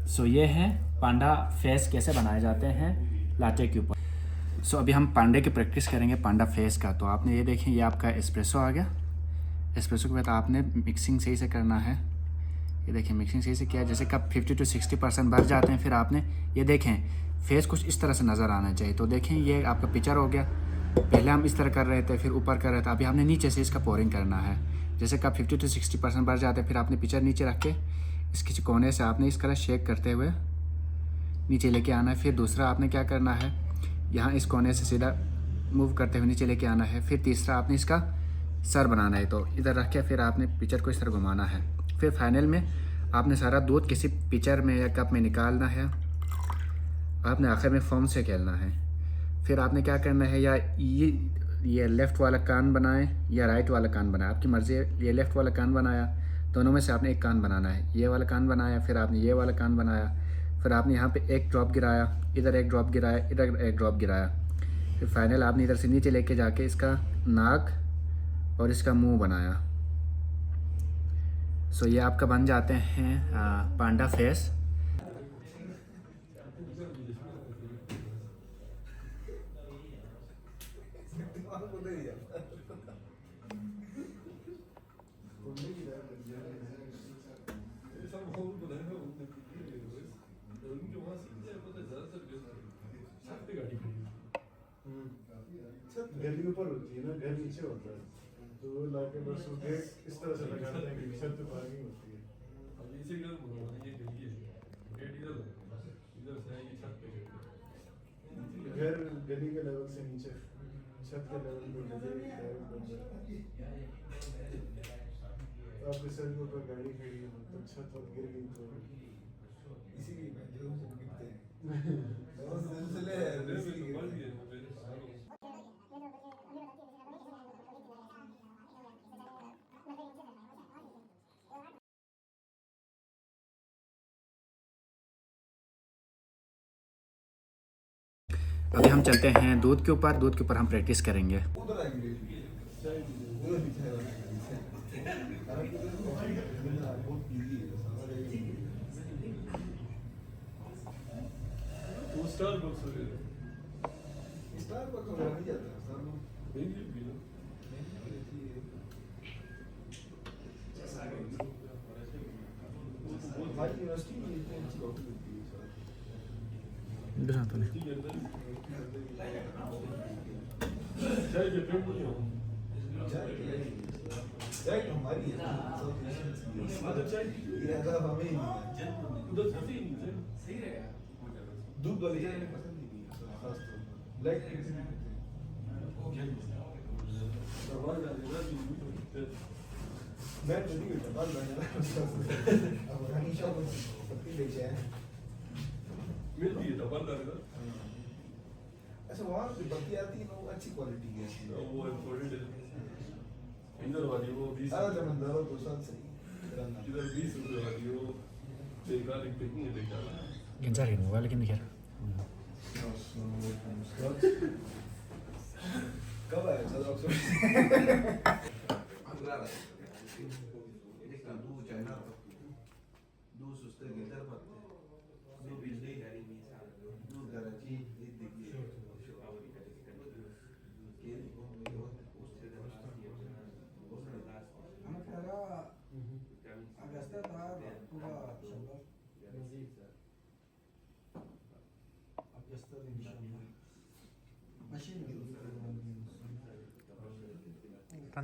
सो ये है पांडा फेस कैसे बनाए जाते हैं लाटे के ऊपर। सो अभी हम पांडे की प्रैक्टिस करेंगे, पांडा फेस का। तो आपने ये देखें, ये आपका एस्प्रेसो आ गया। एस्प्रेसो के बाद आपने मिक्सिंग सही से करना है। ये देखें मिक्सिंग सही से किया। जैसे कब 50 to 60% भर जाते हैं, फिर आपने ये देखें फेस कुछ इस तरह से नज़र आना चाहिए। तो देखें ये आपका पिक्चर हो गया। पहले हम इस तरह कर रहे थे, फिर ऊपर कर रहे थे, अभी हमने नीचे से इसका पोरिंग करना है। जैसे कब 50 to 60% भर जाते हैं, फिर आपने पिक्चर नीचे रख के इसके कोने से आपने इस तरह शेक करते हुए नीचे लेके आना है। फिर दूसरा आपने क्या करना है, यहाँ इस कोने से सीधा मूव करते हुए नीचे लेके आना है। फिर तीसरा आपने इसका सर बनाना है, तो इधर रख के फिर आपने पिक्चर को इस तरह घुमाना है। फिर फाइनल में आपने सारा दूध किसी पिक्चर में या कप में निकालना है। आपने आखिर में फोम से खेलना है। फिर आपने क्या करना है, या ये लेफ़्ट वाला कान बनाएं या राइट वाला कान बनाएं, आपकी मर्ज़ी है। ये लेफ़्ट वाला कान बनाया, दोनों में से आपने एक कान बनाना है। ये वाला कान बनाया, फिर आपने ये वाला कान बनाया। फिर आपने यहाँ पे एक ड्रॉप गिराया, इधर एक ड्रॉप गिराया, इधर एक ड्रॉप गिराया। फिर फाइनल आपने इधर से नीचे लेके जाके इसका नाक और इसका मुंह बनाया। सो ये आपका बन जाते हैं पांडा फेस। घर के ऊपर होती है ना, घर नीचे होता है, तो वो लाके बस वो गेट इस तरह से लगाते हैं कि छत पे पार्किंग होती है। अब इसे क्या बोलूं, ये गली है, गेट इधर से ये छत पे घर गली के लेवल से नीचे छत के लेवल पे डायरेक्ट बन जाता है। तो आपके सर के ऊपर गाड़ी खड़ी है, मतलब छत पर गिर गई तो इसीलिए मैं जो गिरते हैं बहुत सिलसिले हैं, इसीलिए गिरते हैं। अभी हम चलते हैं दूध के ऊपर। दूध के ऊपर हम प्रैक्टिस करेंगे। स्टारबक्स वगैरह नहीं जाते हैं सर लोग मेनली भी लो हमारी यूनिवर्सिटी में इतनी अच्छी कॉफी मिलती है सर बिल्कुल तो नहीं चाय डिफरेंट नहीं हो चाय तो हमारी है मदर चाय ये अगर हमें ही नहीं है उधर सफी नहीं है सही रहेगा दूध वाली चाय हमें पसंद ही नहीं है सर खास तौर पर ब्लैक टी दवा डालेगा जो मैं तो नहीं बेटा बात बनाना अब हनीशा को पत्ती बेचे हैं मिलती है दवा डालेगा अच्छा वहाँ से पत्ती आती है ना वो अच्छी क्वालिटी की आती है वो इम्पोर्टेंट है इधर वाली वो 20 सारा जमंदर और दो साल सही इधर 20 रुपए वाली वो बेकार एक पैकिंग है बेकार गिंजा रही मोबाइल लेकिन खैर कब आया सर आपसे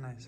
nice.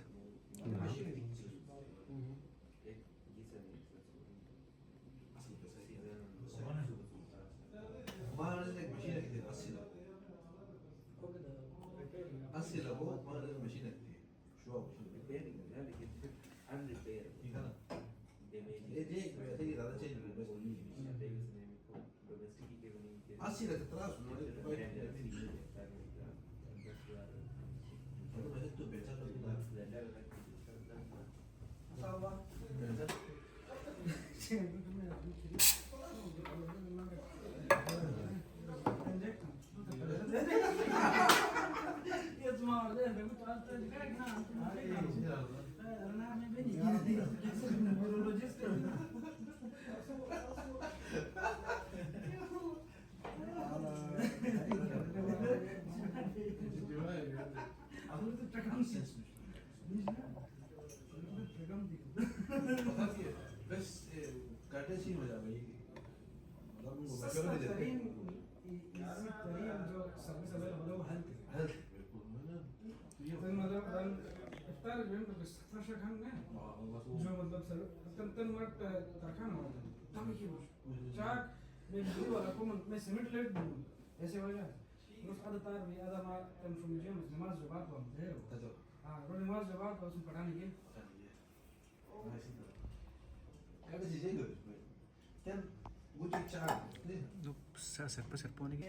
ऐसे हो जाए उस आधा तार भी आधा मार तम सुमजियम नमाज जो बात हम दे रहे हां रोज नमाज जो बात उसमें पढ़ाने के Kada si Jacob. Kan butuh cara. serpone की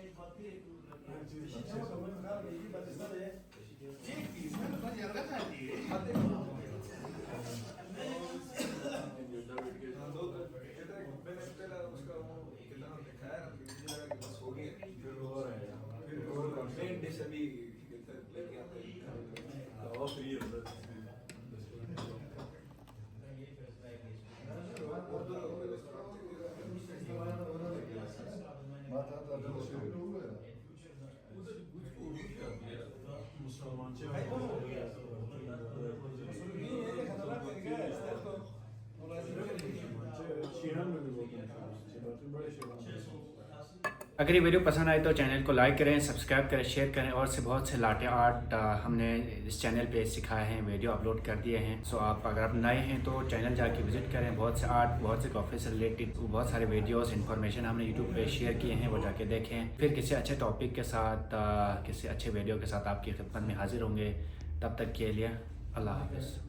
अगर ये वीडियो पसंद आए तो चैनल को लाइक करें, सब्सक्राइब करें, शेयर करें। और से बहुत से लाटे आर्ट हमने इस चैनल पे सिखाए हैं, वीडियो अपलोड कर दिए हैं। सो आप अगर आप नए हैं तो चैनल जाके विजिट करें। बहुत से आर्ट, बहुत से कॉफी से रिलेटेड बहुत सारे वीडियोस इन्फॉर्मेशन हमने यूट्यूब पे शेयर किए हैं, वो जाके देखें। फिर किसी अच्छे टॉपिक के साथ किसी अच्छे वीडियो के साथ आपकी खिदमत में हाजिर होंगे। तब तक के लिए अल्लाह हाफ़िज़।